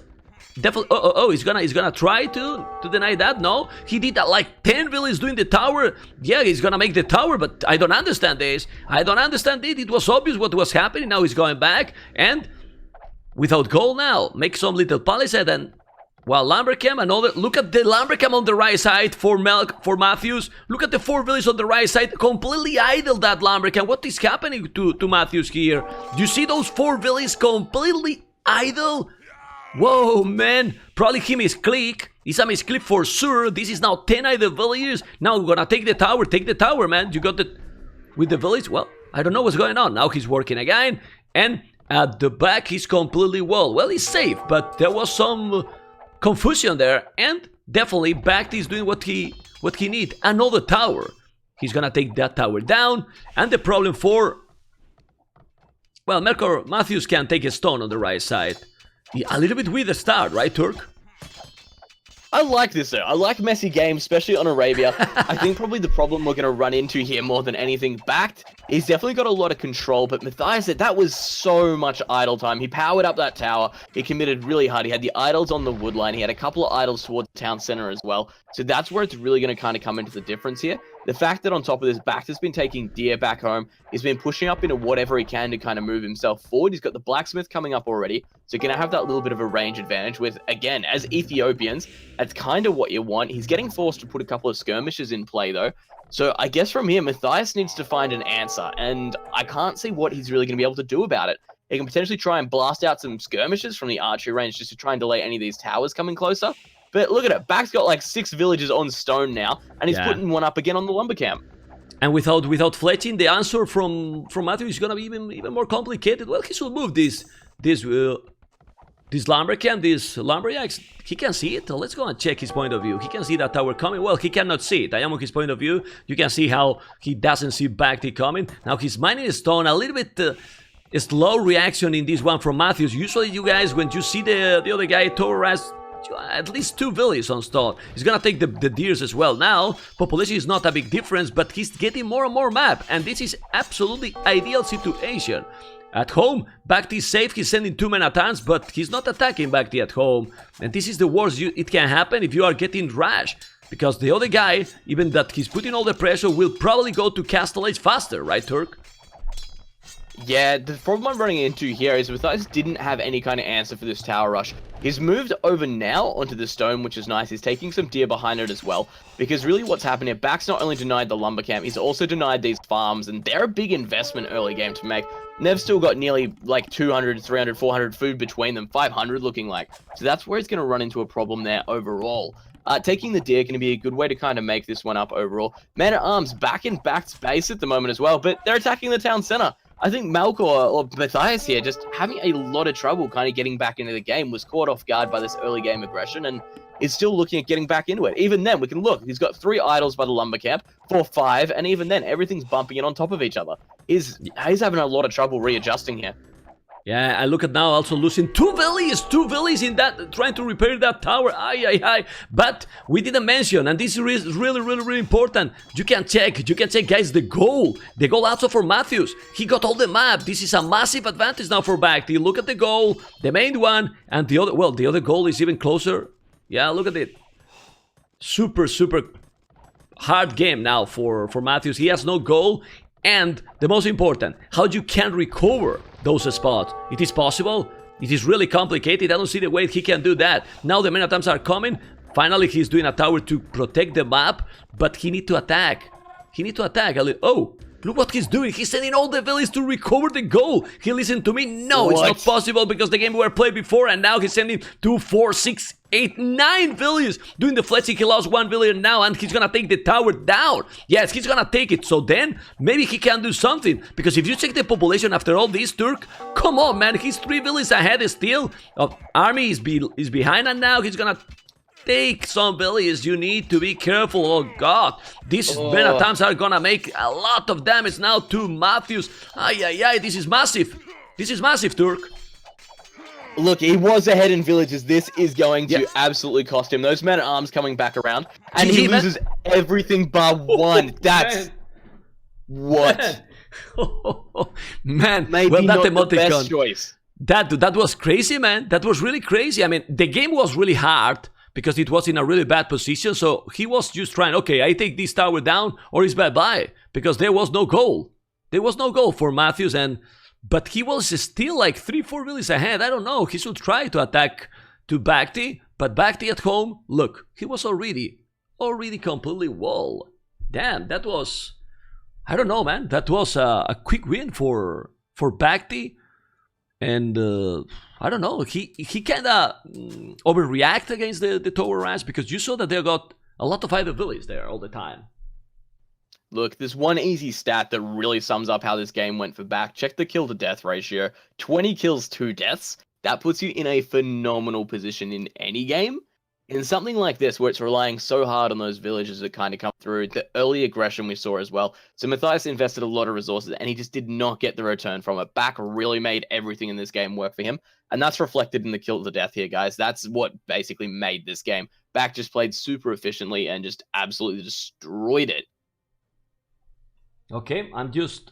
definitely. Oh, he's gonna try to deny that. No, he did that like 10 villas doing the tower. Yeah, he's gonna make the tower, but I don't understand this. I don't understand it. It was obvious what was happening. Now he's going back and without gold now. Make some little palisade and. Well, Lumbercam, another. Look at the Lumbercam on the right side for Matthews. Look at the 4 villas on the right side. Completely idle that Lumbercam. What is happening to Matthews here? Do you see those 4 villas completely idle? Whoa, man. Probably he misclick. It's a misclick for sure. This is now 10 idle villagers. Now we're gonna take the tower. Take the tower, man. You got the. With the village? Well, I don't know what's going on. Now he's working again. And at the back, he's completely well, he's safe. But there was some. Confusion there, and definitely BacT is doing what he need. Another tower. He's gonna take that tower down, and the problem for well, Melkor Matthews can take a stone on the right side. Yeah, a little bit with the start, right, Turk? I like this though. I like messy games, especially on Arabia. I think probably the problem we're going to run into here more than anything, BacT, he's definitely got a lot of control, but Matthias, that was so much idle time. He powered up that tower. He committed really hard. He had the idols on the wood line. He had a couple of idols towards town center as well. So that's where it's really going to kind of come into the difference here. The fact that on top of this, BacT has been taking deer back home. He's been pushing up into whatever he can to kind of move himself forward. He's got the blacksmith coming up already. So going to have that little bit of a range advantage with, again, as Ethiopians, that's kind of what you want. He's getting forced to put a couple of skirmishes in play, though. So I guess from here, Matthias needs to find an answer. And I can't see what he's really going to be able to do about it. He can potentially try and blast out some skirmishes from the archery range just to try and delay any of these towers coming closer. But look at it. BacT's got like 6 villages on stone now, and he's putting one up again on the lumber camp. And without fletching, the answer from Matthew is gonna be even more complicated. Well, he should move this lumber camp, this lumberjacks. He can see it. Let's go and check his point of view. He can see that tower coming. Well, he cannot see it. I am on his point of view. You can see how he doesn't see BacT coming. Now he's mining stone. A little bit a slow reaction in this one from Matthews. Usually, you guys, when you see the other guy terrorize at least 2 villages on stone. He's gonna take the deers as well. Now, population is not a big difference, but he's getting more and more map, and this is absolutely ideal situation. At home, BacT is safe, he's sending 2 men attacks, but he's not attacking BacT at home. And this is the worst it can happen if you are getting rash. Because the other guy, even that he's putting all the pressure, will probably go to Castle Age faster, right, Turk? Yeah, the problem I'm running into here is Matthias didn't have any kind of answer for this tower rush. He's moved over now onto the stone, which is nice. He's taking some deer behind it as well. Because really what's happened here, BacT's not only denied the lumber camp, he's also denied these farms. And they're a big investment early game to make. And they've still got nearly like 200, 300, 400 food between them. 500 looking like. So that's where he's going to run into a problem there overall. Taking the deer can be a good way to kind of make this one up overall. Man-at-Arms back in BacT's base at the moment as well. But they're attacking the town center. I think Melkor or Matthias here just having a lot of trouble kind of getting back into the game, was caught off guard by this early game aggression and is still looking at getting back into it. Even then, we can look. He's got 3 idols by the lumber camp, 4, 5, and even then, everything's bumping in on top of each other. He's having a lot of trouble readjusting here. Yeah, I look at now also losing 2 villies in that, trying to repair that tower. Aye. But we didn't mention, and this is really important. You can check, guys, the goal also for Matthews. He got all the map. This is a massive advantage now for BacT. Look at the goal, the main one, and the other goal is even closer. Yeah, look at it. Super hard game now for Matthews. He has no goal. And the most important, how you can recover those spots. It is possible. It is really complicated. I don't see the way he can do that. Now the men-at-arms are coming. Finally, he's doing a tower to protect the map. But he needs to attack. Oh, look what he's doing. He's sending all the villages to recover the goal. He listened to me. No, It's not possible because the game we were played before. And now he's sending 2, 4, 6, 8, 9 villages. Doing the fletching, he lost 1 villager now. And he's gonna take the tower down. Yes, he's gonna take it. So then, maybe he can do something. Because if you check the population after all this, Turk, come on, man. He's 3 villages ahead still. Army is behind, and now he's gonna take some villages. You need to be careful. Oh god, these men-at-arms are gonna make a lot of damage now to Matthews. Ay, this is massive, Turk. Look, he was ahead in villages. This is going to absolutely cost him. Those men-at-arms coming back around, and he loses everything but 1. That's what? Man, maybe well, that not the best emoticon. choice. That was crazy, man. That was really crazy. I mean, the game was really hard because it was in a really bad position. So he was just trying, okay, I take this tower down or it's bye-bye. Because there was no goal. There was no goal for Matthews, but he was still like 3-4 villages ahead. I don't know. He should try to attack to BacT, but BacT at home, look, he was already completely wall. Damn, that was, I don't know, man. That was a quick win for BacT. And I don't know, he kind of overreact against the tower rush because you saw that they got a lot of idle villages there all the time. Look, there's one easy stat that really sums up how this game went for BacT. Check the kill to death ratio. 20 kills, 2 deaths. That puts you in a phenomenal position in any game. In something like this, where it's relying so hard on those villages that kind of come through, the early aggression we saw as well. So Matthias invested a lot of resources, and he just did not get the return from it. BacT really made everything in this game work for him, and that's reflected in the kill to death here, guys. That's what basically made this game. BacT just played super efficiently and just absolutely destroyed it. Okay, I'm just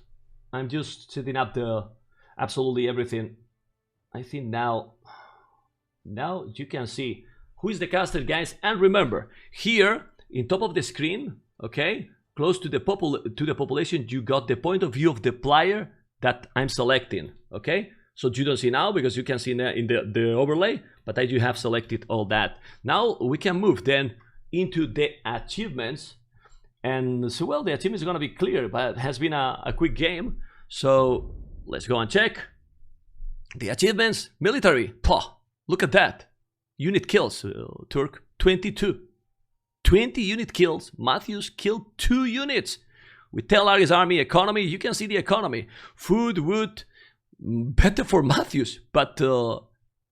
setting up the absolutely everything. I think now you can see who is the caster, guys. And remember, here in top of the screen, okay, close to the population, you got the point of view of the player that I'm selecting. Okay, so you don't see now because you can see in the overlay, but I do have selected all that. Now we can move then into the achievements. And so, well, the achievement is going to be clear, but it has been a quick game. So let's go and check. The achievements, military. Pah, look at that. Unit kills, Turk, 22. 20 unit kills. Matthews killed 2 units. With Telari's army, economy, you can see the economy. Food, wood, better for Matthews. But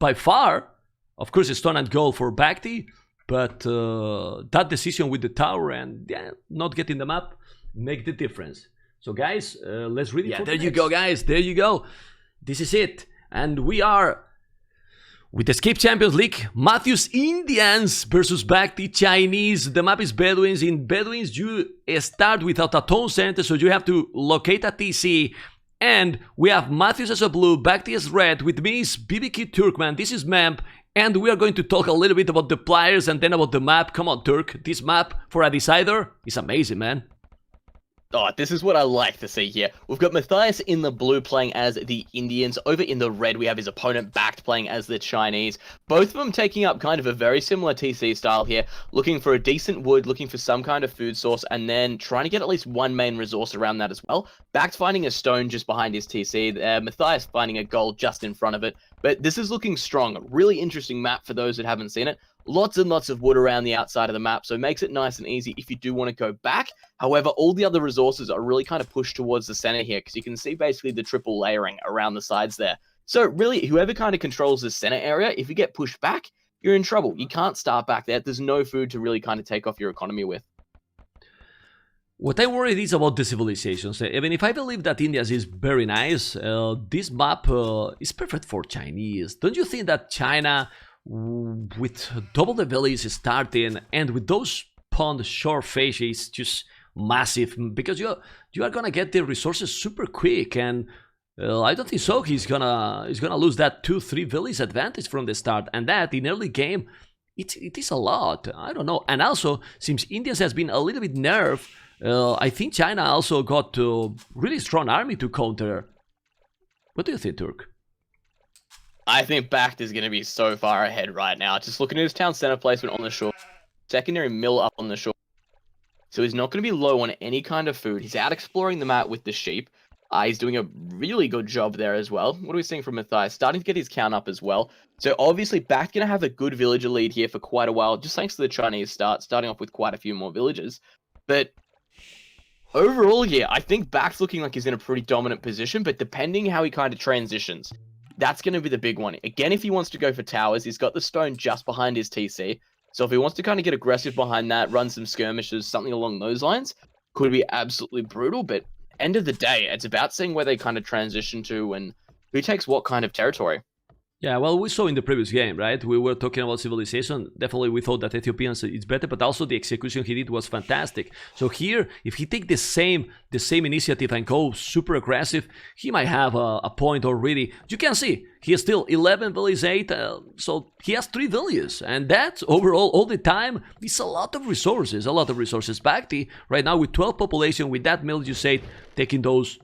by far, of course, it's stone and gold for BacT. But that decision with the tower and not getting the map make the difference. So guys, let's read it. Yeah, there you go, guys. There you go. This is it. And we are with Escape Champions League. Matthews Indians versus BacT Chinese. The map is Bedouins. In Bedouins, you start without a town center, so you have to locate a TC. And we have Matthews as a blue, BacT as red. With me is BBQ Turkman. This is Memp. And we are going to talk a little bit about the players and then about the map. Come on, Turk. This map for a decider is amazing, man. Oh, this is what I like to see here. We've got Matthias in the blue playing as the Indians. Over in the red, we have his opponent BacT playing as the Chinese. Both of them taking up kind of a very similar TC style here, looking for a decent wood, looking for some kind of food source, and then trying to get at least one main resource around that as well. BacT finding a stone just behind his TC, Matthias finding a gold just in front of it. But this is looking strong. A really interesting map for those that haven't seen it. Lots and lots of wood around the outside of the map, so it makes it nice and easy if you do want to go back. However, all the other resources are really kind of pushed towards the center here, because you can see basically the triple layering around the sides there. So really, whoever kind of controls the center area, if you get pushed back, you're in trouble. You can't start back there. There's no food to really kind of take off your economy with. What I worry is about the civilizations. Even if I believe that India is very nice, this map is perfect for Chinese. Don't you think that China, with double the villages starting and with those pond shore faces just massive, because you are gonna get the resources super quick, and I don't think so he's gonna lose that 2-3 village advantage from the start, and that in early game it is a lot. I don't know. And also, since India has been a little bit nerfed, I think China also got a really strong army to counter. What do you think, Turk? I think BacT is going to be so far ahead right now. Just looking at his town center placement on the shore. Secondary mill up on the shore. So he's not going to be low on any kind of food. He's out exploring the map with the sheep. He's doing a really good job there as well. What are we seeing from Matthias? Starting to get his count up as well. So obviously BacT going to have a good villager lead here for quite a while, just thanks to the Chinese starting off with quite a few more villages. But overall here, I think BacT's looking like he's in a pretty dominant position, but depending how he kind of transitions, that's going to be the big one. Again, if he wants to go for towers, he's got the stone just behind his TC. So if he wants to kind of get aggressive behind that, run some skirmishes, something along those lines, could be absolutely brutal. But end of the day, it's about seeing where they kind of transition to and who takes what kind of territory. Yeah, well, we saw in the previous game, right? We were talking about civilization. Definitely, we thought that Ethiopians it's better, but also the execution he did was fantastic. So here, if he take the same initiative and go super aggressive, he might have a point already. You can see he is still 11 villages 8, so he has 3 villages, and that overall all the time is a lot of resources. A lot of resources. BacT right now with 12 population with that villages 8 taking those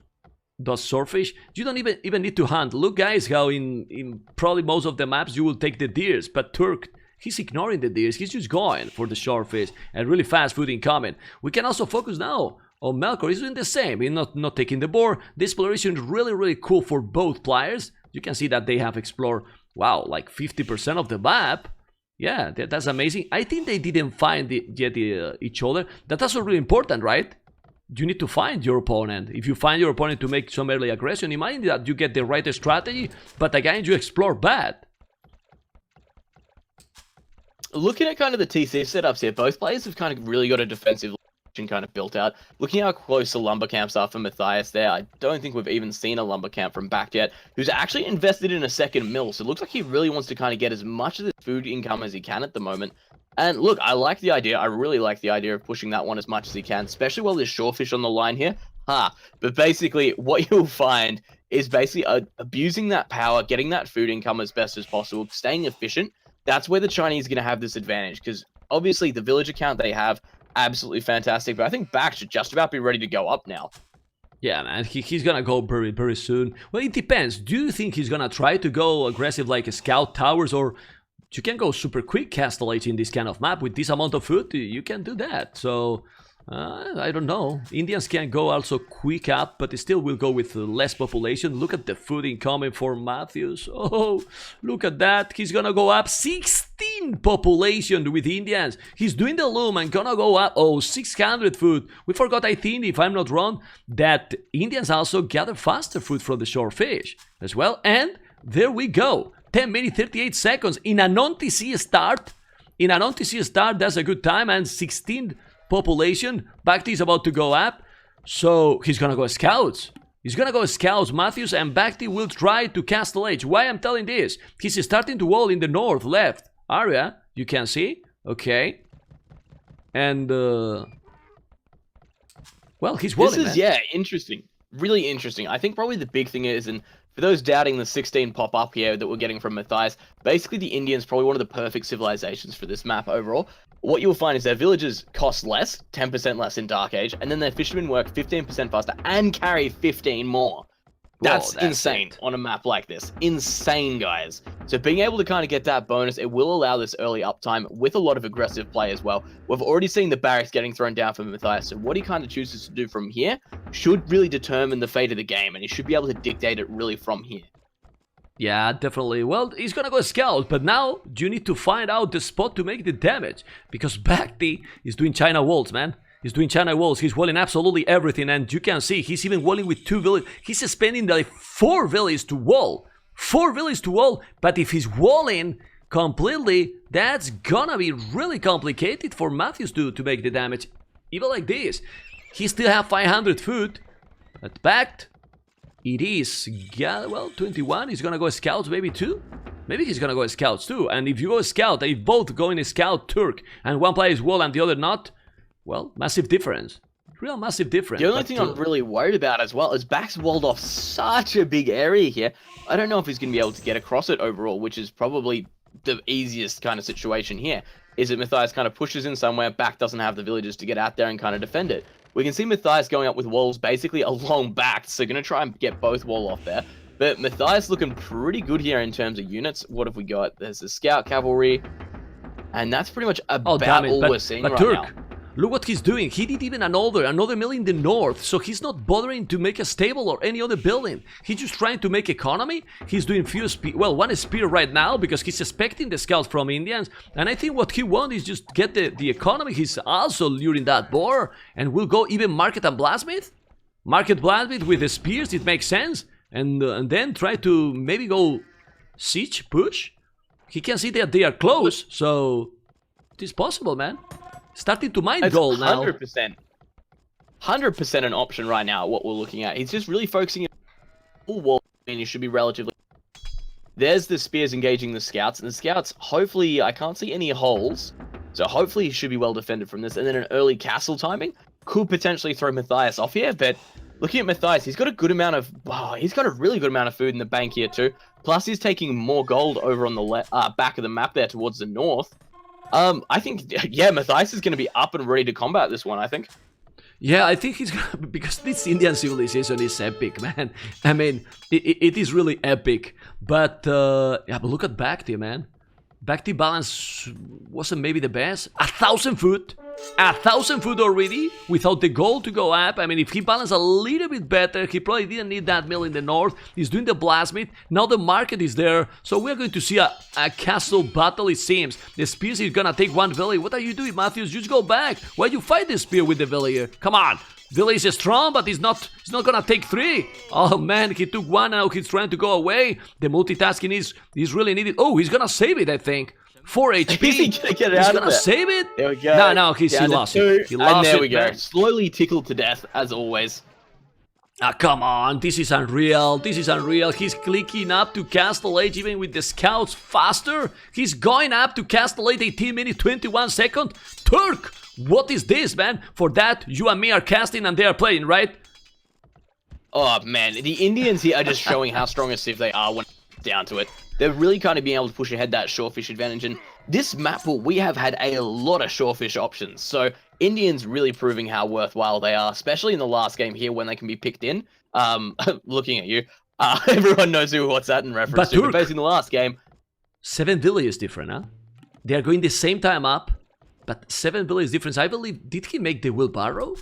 swordfish, you don't even need to hunt. Look guys how in probably most of the maps you will take the deers, but Turk, he's ignoring the deers, he's just going for the swordfish and really fast food incoming. We can also focus now on Melkor, he's doing the same, he's not taking the boar. The exploration is really cool for both players. You can see that they have explored, wow, like 50% of the map. Yeah, that's amazing. I think they didn't find yet each other. That's also really important, right? You need to find your opponent. If you find your opponent to make some early aggression, imagine that you get the right strategy, but again, you explore bad. Looking at kind of the TC setups here, both players have kind of really got a defensive kind of built out. Looking how close the lumber camps are for Matthias there, I don't think we've even seen a lumber camp from BacT yet, who's actually invested in a second mill, so it looks like he really wants to kind of get as much of this food income as he can at the moment. And look, I like the idea. I really like the idea of pushing that one as much as he can, especially while there's shorefish on the line here. But basically, what you'll find is basically abusing that power, getting that food income as best as possible, staying efficient. That's where the Chinese are going to have this advantage, because obviously the village account they have, absolutely fantastic. But I think BacT should just about be ready to go up now. Yeah, man, he's gonna go very soon. Well, it depends. Do you think he's gonna try to go aggressive like a scout towers, or you can go super quick castellage in this kind of map with this amount of food? You can do that. So I don't know. Indians can go also quick up, but they still will go with less population. Look at the food incoming for Matthews. Oh, look at that. He's gonna go up 16 population with Indians. He's doing the loom and gonna go up. Oh, 600 food. We forgot, I think, if I'm not wrong, that Indians also gather faster food from the shorefish as well. And there we go. 10 minutes, 38 seconds in a non-TC start. In a non-TC start, that's a good time. And 16 population. BacT is about to go up, so he's gonna go scouts. He's gonna go scouts, Matthews, and BacT will try to castle edge. Why I'm telling this? He's starting to wall in the north left area. You can see, okay, and well, he's walling. This is interesting, really interesting. I think probably the big thing is, and for those doubting the 16 pop up here that we're getting from Matthias, basically the Indians probably one of the perfect civilizations for this map overall. What you'll find is their villages cost less, 10% less in Dark Age, and then their fishermen work 15% faster and carry 15 more. That's insane on a map like this. Insane, guys. So being able to kind of get that bonus, it will allow this early uptime with a lot of aggressive play as well. We've already seen the barracks getting thrown down for Matthias, so what he kind of chooses to do from here should really determine the fate of the game, and he should be able to dictate it really from here. Yeah, definitely. Well, he's gonna go scout, but now you need to find out the spot to make the damage, because BacT is doing China walls, man. He's doing China walls. He's walling absolutely everything, and you can see he's even walling with 2 villages. He's spending like 4 villages to wall. 4 villages to wall, but if he's walling completely, that's gonna be really complicated for Matthews to make the damage. Even like this. He still have 500 food. But BacT, it is, yeah, well, 21. He's gonna go scouts, maybe 2. Maybe he's gonna go scouts too. And if you go scout, if both go in scout Turk, and one player is wall and the other not, well, massive difference. Real massive difference. The only thing I'm really worried about as well is BacT's walled off such a big area here. I don't know if he's going to be able to get across it overall, which is probably the easiest kind of situation here. Is that Matthias kind of pushes in somewhere, BacT doesn't have the villagers to get out there and kind of defend it. We can see Matthias going up with walls basically along BacT, so going to try and get both wall off there. But Matthias looking pretty good here in terms of units. What have we got? There's the scout cavalry, and that's pretty much about all we're seeing right now. Look what he's doing. He did even another mill in the north, so he's not bothering to make a stable or any other building. He's just trying to make economy. He's doing few well, 1 spear right now because he's expecting the scouts from Indians, and I think what he wants is just get the economy. He's also luring that boar, and we'll go even market and blacksmith. Market blacksmith with the spears, it makes sense, and then try to maybe go siege, push. He can see that they are close, so it is possible, man. Starting to mine gold now. 100%. 100% an option right now, what we're looking at. He's just really focusing on full wall, and you should be relatively... There's the spears engaging the scouts, and the scouts, hopefully, I can't see any holes, so hopefully he should be well defended from this. And then an early castle timing could potentially throw Matthias off here, but looking at Matthias, he's got a good amount of, he's got a really good amount of food in the bank here too. Plus, he's taking more gold over on the back of the map there towards the north. I think, yeah, Matthias is going to be up and ready to combat this one, I think. Yeah, I think he's gonna, because this Indian civilization is epic, man. I mean, it is really epic. But yeah, but look at BacT, man. BacT balance wasn't maybe the best. 1,000 food. 1,000 food already without the goal to go up. I mean, if he balanced a little bit better, he probably didn't need that mill in the north. He's doing the blasmith. Now the market is there. So we're going to see a castle battle, it seems. The spears is gonna take one village. What are you doing, Matthews? Just go back. Why you fight the spear with the villager? Come on. Village is strong, but he's not gonna take 3. Oh man, he took 1, now he's trying to go away. The multitasking is really needed. Oh, he's gonna save it, I think. 4 HP. He's gonna save it? There we go. No, he lost it. He lost and there it, we go. man. Slowly tickled to death, as always. Ah, come on. This is unreal. This is unreal. He's clicking up to Castle Age even with the scouts faster. He's going up to Castle Age 18 minutes, 21 seconds. Turk! What is this, man? For that, you and me are casting and they are playing, right? Oh, man. The Indians here are just showing how strong a civ they are when it's down to it. They're really kind of being able to push ahead that shorefish advantage. And this map, well, we have had a lot of shorefish options. So Indians really proving how worthwhile they are, especially in the last game here when they can be picked in. Looking at you. Everyone knows what's that in reference to. But basically in the last game. 7 villages different, huh? They are going the same time up, but 7 villages difference. I believe, did he make the wheelbarrow?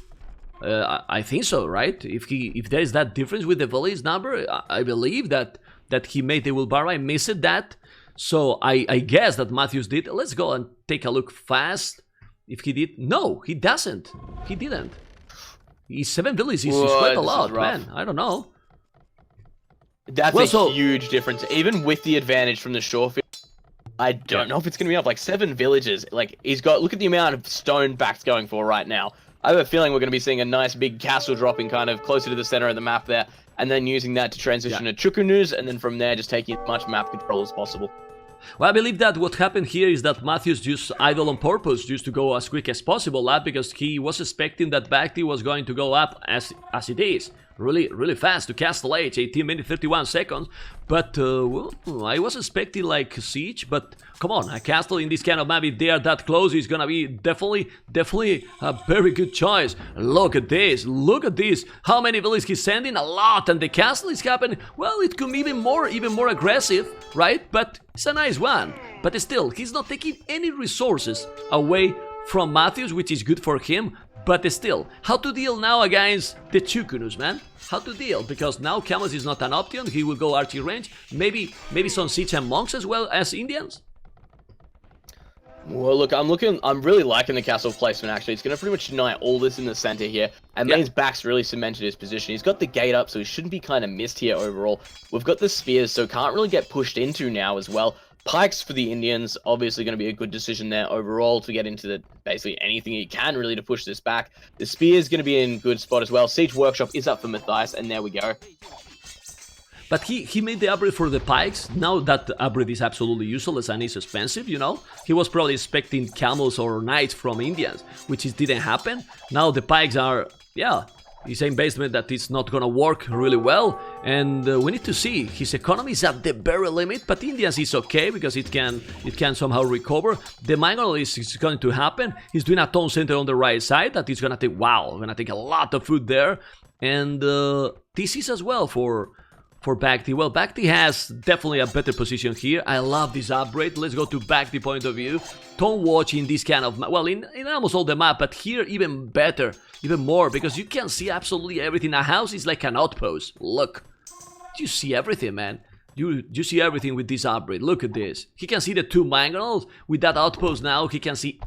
I think so, right? If there is that difference with the village number, I believe that he made the wheelbarrow. I missed that. So I guess that Matthews did. Let's go and take a look fast. If he did. No, he doesn't. He didn't. He's 7 villages is quite a lot, man. I don't know. That's a huge difference. Even with the advantage from the shorefish, I don't know if it's going to be up. Like 7 villages. Like, he's got, look at the amount of stone BacT's going for right now. I have a feeling we're going to be seeing a nice big castle dropping kind of closer to the center of the map there. And then using that to transition to Chukunus. And then from there, just taking as much map control as possible. Well, I believe that what happened here is that Matthews just idle on purpose just to go as quick as possible up because he was expecting that BacT was going to go up as it is. Really fast to Castle Age, 18 minutes 31 seconds. But well, I was expecting like Siege, but come on, a castle in this kind of map, if they are that close, is gonna be definitely a very good choice. Look at this, How many villages he's sending? A lot, and the castle is happening. Well, it could be even more aggressive, right? But it's a nice one. But still, he's not taking any resources away from Matthews, which is good for him. But still, how to deal now against the Chukunus, man? How to deal? Because now Camus is not an option. He will go archery range. Maybe some siege and monks as well as Indians. Well, look, I'm really liking the castle placement, actually. It's going to pretty much deny all this in the center here. And means BacT's really cemented his position. He's got the gate up, so he shouldn't be kind of missed here overall. We've got the spears, so can't really get pushed into now as well. Pikes for the Indians, obviously going to be a good decision there overall to get into basically anything he can really to push this back. The spear is going to be in good spot as well. Siege Workshop is up for Matthias, and there we go. But he made the upgrade for the pikes. Now that upgrade is absolutely useless and is expensive, you know. He was probably expecting camels or knights from Indians, which didn't happen. Now the pikes are, he's saying basement that it's not gonna work really well, and we need to see. His economy is at the very limit, but Indians is okay because it can somehow recover. The minor is going to happen. He's doing a town center on the right side that is gonna take a lot of food there, and this is as well for BacT. Well, BacT has definitely a better position here. I love this upgrade. Let's go to BacT point of view. Don't watch in this kind of, well, in almost all the map, but here even better, even more, because you can see absolutely everything. A house is like an outpost. Look, you see everything, man. You see everything with this upgrade. Look at this. He can see the 2 mangonels. With that outpost now, he can see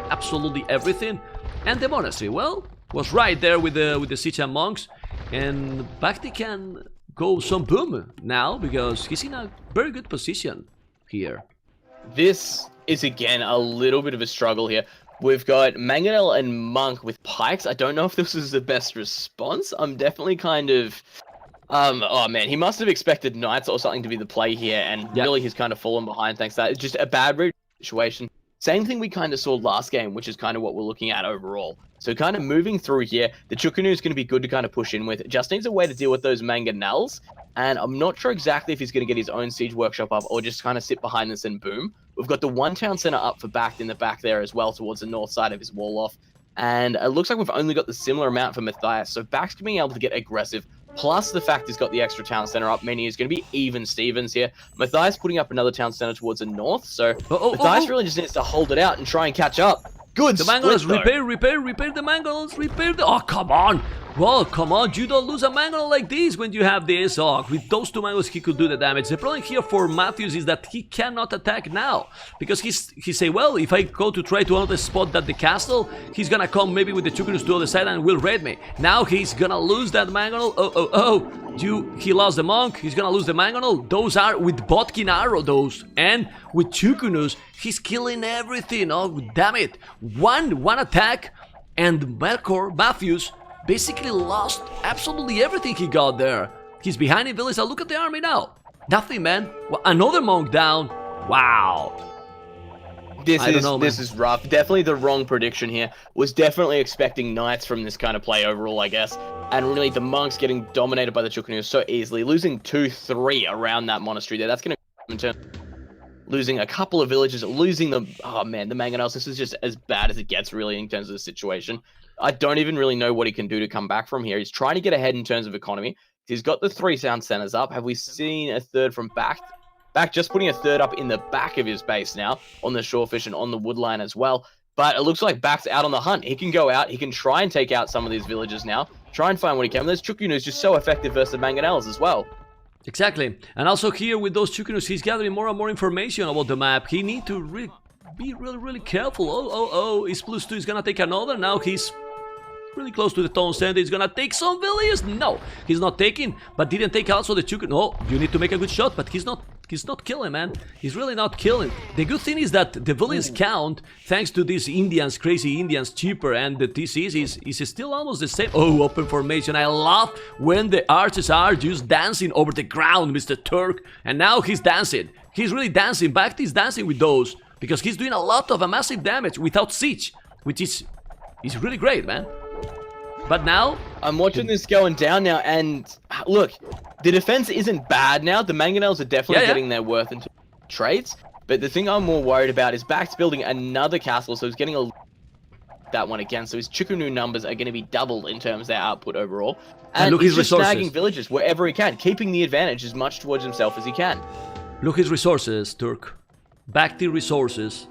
absolutely everything. And the monastery, well, was right there with the siege and monks. And BacT can go some boom now because he's in a very good position here. This is again a little bit of a struggle here. We've got Mangonel and Monk with pikes. I don't know if this is the best response. I'm definitely kind of Oh man, he must have expected Knights or something to be the play here, and Yep. really he's kind of fallen behind thanks to that. It's just a bad read situation. Same thing we kind of saw last game, which is kind of what we're looking at overall. So kind of moving through here, the Chukunu is going to be good to kind of push in with. Just needs a way to deal with those mangonels, and I'm not sure exactly if he's going to get his own siege workshop up or just kind of sit behind this and boom. We've got the one town center up for BacT in the back there as well towards the north side of his wall off. And it looks like we've only got the similar amount for Matthias, so BacT's being able to get aggressive. Plus the fact he's got the extra town center up, meaning he's going to be even Stevens here. Matthias putting up another town center towards the north, so Matthias really just needs to hold it out and try and catch up. Good The split, mangonels, though. repair the mangonels, repair the... Oh, come on! Well, come on, you don't lose a mangonel like this when you have this. Oh, with those two mangonels, he could do the damage. The problem here for Matthews is that he cannot attack now. Because he say, well, if I go to try to another spot at the castle, he's gonna come maybe with the Chukunus to the other side and will raid me. Now he's gonna lose that mangonel. He lost the monk, he's gonna lose the mangonel. Those are with Botkin arrow, those. And with Chukunus, he's killing everything. Oh, damn it. One attack, and Melkor, Matthews, basically lost absolutely everything he got there. He's behind in village. Look at the army now. Nothing, man. Well, another monk down. Wow. This is rough. Definitely the wrong prediction here. Was definitely expecting Knights from this kind of play overall, I guess. And really, the monks getting dominated by the Chukunus so easily. Losing 2-3 around that monastery there. That's going to losing a couple of villages, losing the... Oh, man, the mangonels. This is just as bad as it gets, really, in terms of the situation. I don't even really know what he can do to come back from here. He's trying to get ahead in terms of economy. He's got the 3 town centers up. Have we seen a third from BacT? BacT just putting a third up in the back of his base now, on the shorefish and on the woodline as well. But it looks like BacT's out on the hunt. He can go out. He can try and take out some of these villages now. Try and find what he can. Those Chukunu is just so effective versus the mangonels as well. Exactly. And also here with those Chukunus, he's gathering more and more information about the map. He need to be really careful. Oh, his +2 is gonna take another. Now he's really close to the town center. He's gonna take some villages. No, he's not taking, but didn't take also the Chukun. Oh, you need to make a good shot, but he's not killing, man. He's really not killing. The good thing is that the villages count, thanks to these Indians, crazy Indians, cheaper, and the TCs is still almost the same. Oh, open formation. I love when the archers are just dancing over the ground, Mr. Turk. And now he's dancing. He's really dancing. BacT is dancing with those, because he's doing a lot of massive damage without siege, which is really great, man. But now... I'm watching this going down now, and look, the defense isn't bad now. The mangonels are definitely getting their worth into trades. But the thing I'm more worried about is BacT's building another castle, so he's getting that one again. So his Chukunu numbers are going to be doubled in terms of their output overall. And look, he's his just resources. snagging villages wherever he can, keeping the advantage as much towards himself as he can. Look his resources, Turk. BacT resources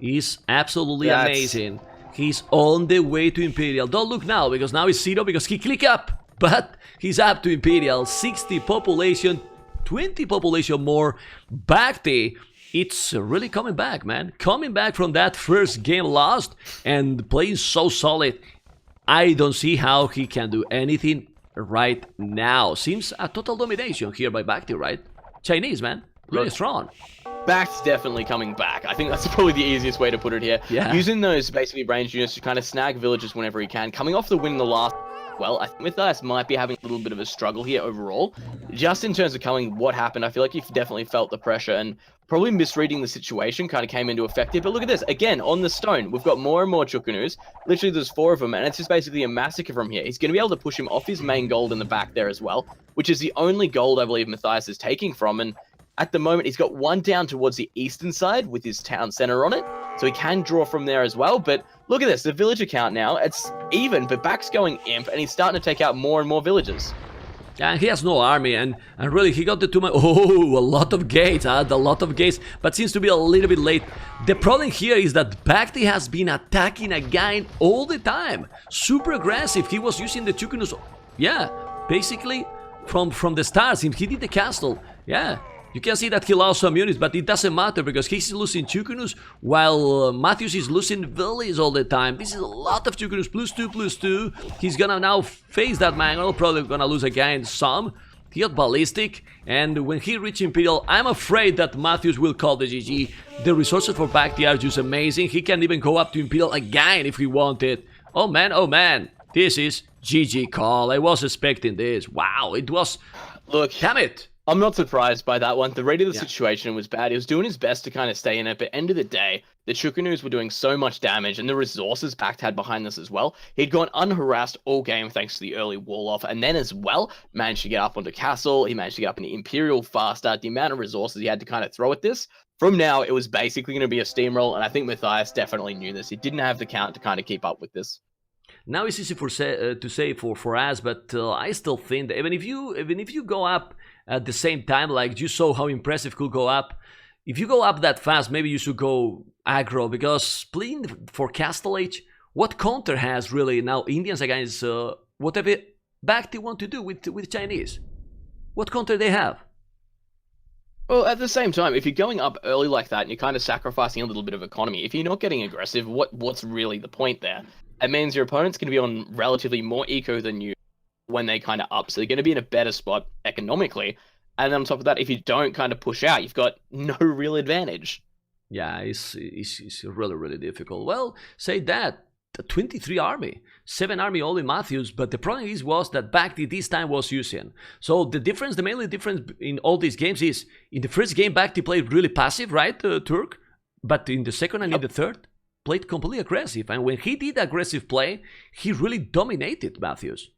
is absolutely amazing. He's on the way to Imperial. Don't look now, because now he's 0 because he clicked up. But he's up to Imperial. 60 population, 20 population more. BacT, it's really coming back, man. Coming back from that first game lost and playing so solid. I don't see how he can do anything right now. Seems a total domination here by BacT, right? Chinese, man. Really strong. BacT's definitely coming back. I think that's probably the easiest way to put it here. Yeah. Using those basically range units to kind of snag villages whenever he can. Coming off the win in the last... Well, I think Matthias might be having a little bit of a struggle here overall. Just in terms of coming what happened, I feel like he definitely felt the pressure and probably misreading the situation kind of came into effect here. But look at this. Again, on the stone, we've got more and more Chukunus. Literally, there's 4 of them, and it's just basically a massacre from here. He's going to be able to push him off his main gold in the back there as well, which is the only gold I believe Matthias is taking from. And at the moment, he's got one down towards the eastern side with his town center on it, so he can draw from there as well. But look at this, the villager count now, it's even, but BacT's going imp, and he's starting to take out more and more villages. Yeah, he has no army, and really, he got the 2 man. Oh, a lot of gates, a lot of gates, but seems to be a little bit late. The problem here is that BacT has been attacking again all the time. Super aggressive, he was using the Chukunus, basically, from the start, he did the castle, You can see that he lost some units, but it doesn't matter because he's losing Chukunus while Matthews is losing villages all the time. This is a lot of Chukunus, +2/+2. He's gonna now face that mangonel, probably gonna lose again some. He got ballistic, and when he reaches Imperial, I'm afraid that Matthews will call the GG. The resources for BacT are just amazing. He can even go up to Imperial again if he wanted. Oh man, this is GG call. I was expecting this. Wow, it was. Look, Damn it. I'm not surprised by that one. The rate of the Yeah. situation was bad. He was doing his best to kind of stay in it, but end of the day, the Chukanus were doing so much damage, and the resources BacT had behind this as well. He'd gone unharassed all game thanks to the early wall off, and then as well, managed to get up onto Castle. He managed to get up into Imperial faster. The amount of resources he had to kind of throw at this. From now, it was basically going to be a steamroll, and I think Matthias definitely knew this. He didn't have the count to kind of keep up with this. Now it's easy to say for us, but I still think that even if you go up at the same time, like you saw how impressive could go up. If you go up that fast, maybe you should go aggro, because playing for Castle Age, what counter has really now Indians against whatever BacT want to do with Chinese? What counter they have? Well, at the same time, if you're going up early like that and you're kind of sacrificing a little bit of economy, if you're not getting aggressive, what's really the point there? It means your opponent's going to be on relatively more eco than you when they kind of up, so they're going to be in a better spot economically. And on top of that, if you don't kind of push out, you've got no real advantage. Yeah, it's really, really difficult. Well, say that. The 23 army, 7 army only Matthews, but the problem was that BacT this time was using. So the mainly difference in all these games is, in the first game BacT played really passive, right, Turk? But in the second and in the third, played completely aggressive. And when he did aggressive play, he really dominated Matthews.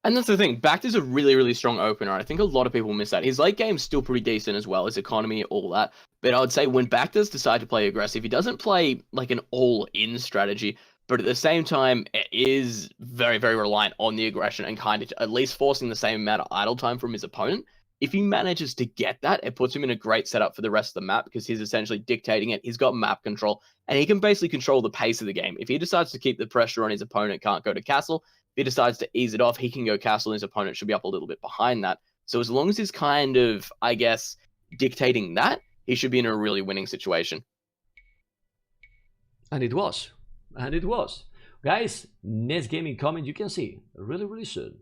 And that's the thing, BacT is a really, really strong opener. I think a lot of people miss that. His late game's still pretty decent as well, his economy, all that. But I would say when BacT does decide to play aggressive, he doesn't play like an all-in strategy, but at the same time, it is very, very reliant on the aggression and kind of at least forcing the same amount of idle time from his opponent. If he manages to get that, it puts him in a great setup for the rest of the map, because he's essentially dictating it. He's got map control, and he can basically control the pace of the game. If he decides to keep the pressure on his opponent, can't go to Castle, if he decides to ease it off, he can go Castle, and his opponent should be up a little bit behind that. So as long as he's kind of, I guess, dictating that, he should be in a really winning situation. And it was. And it was. Guys, next game incoming, you can see really, really soon.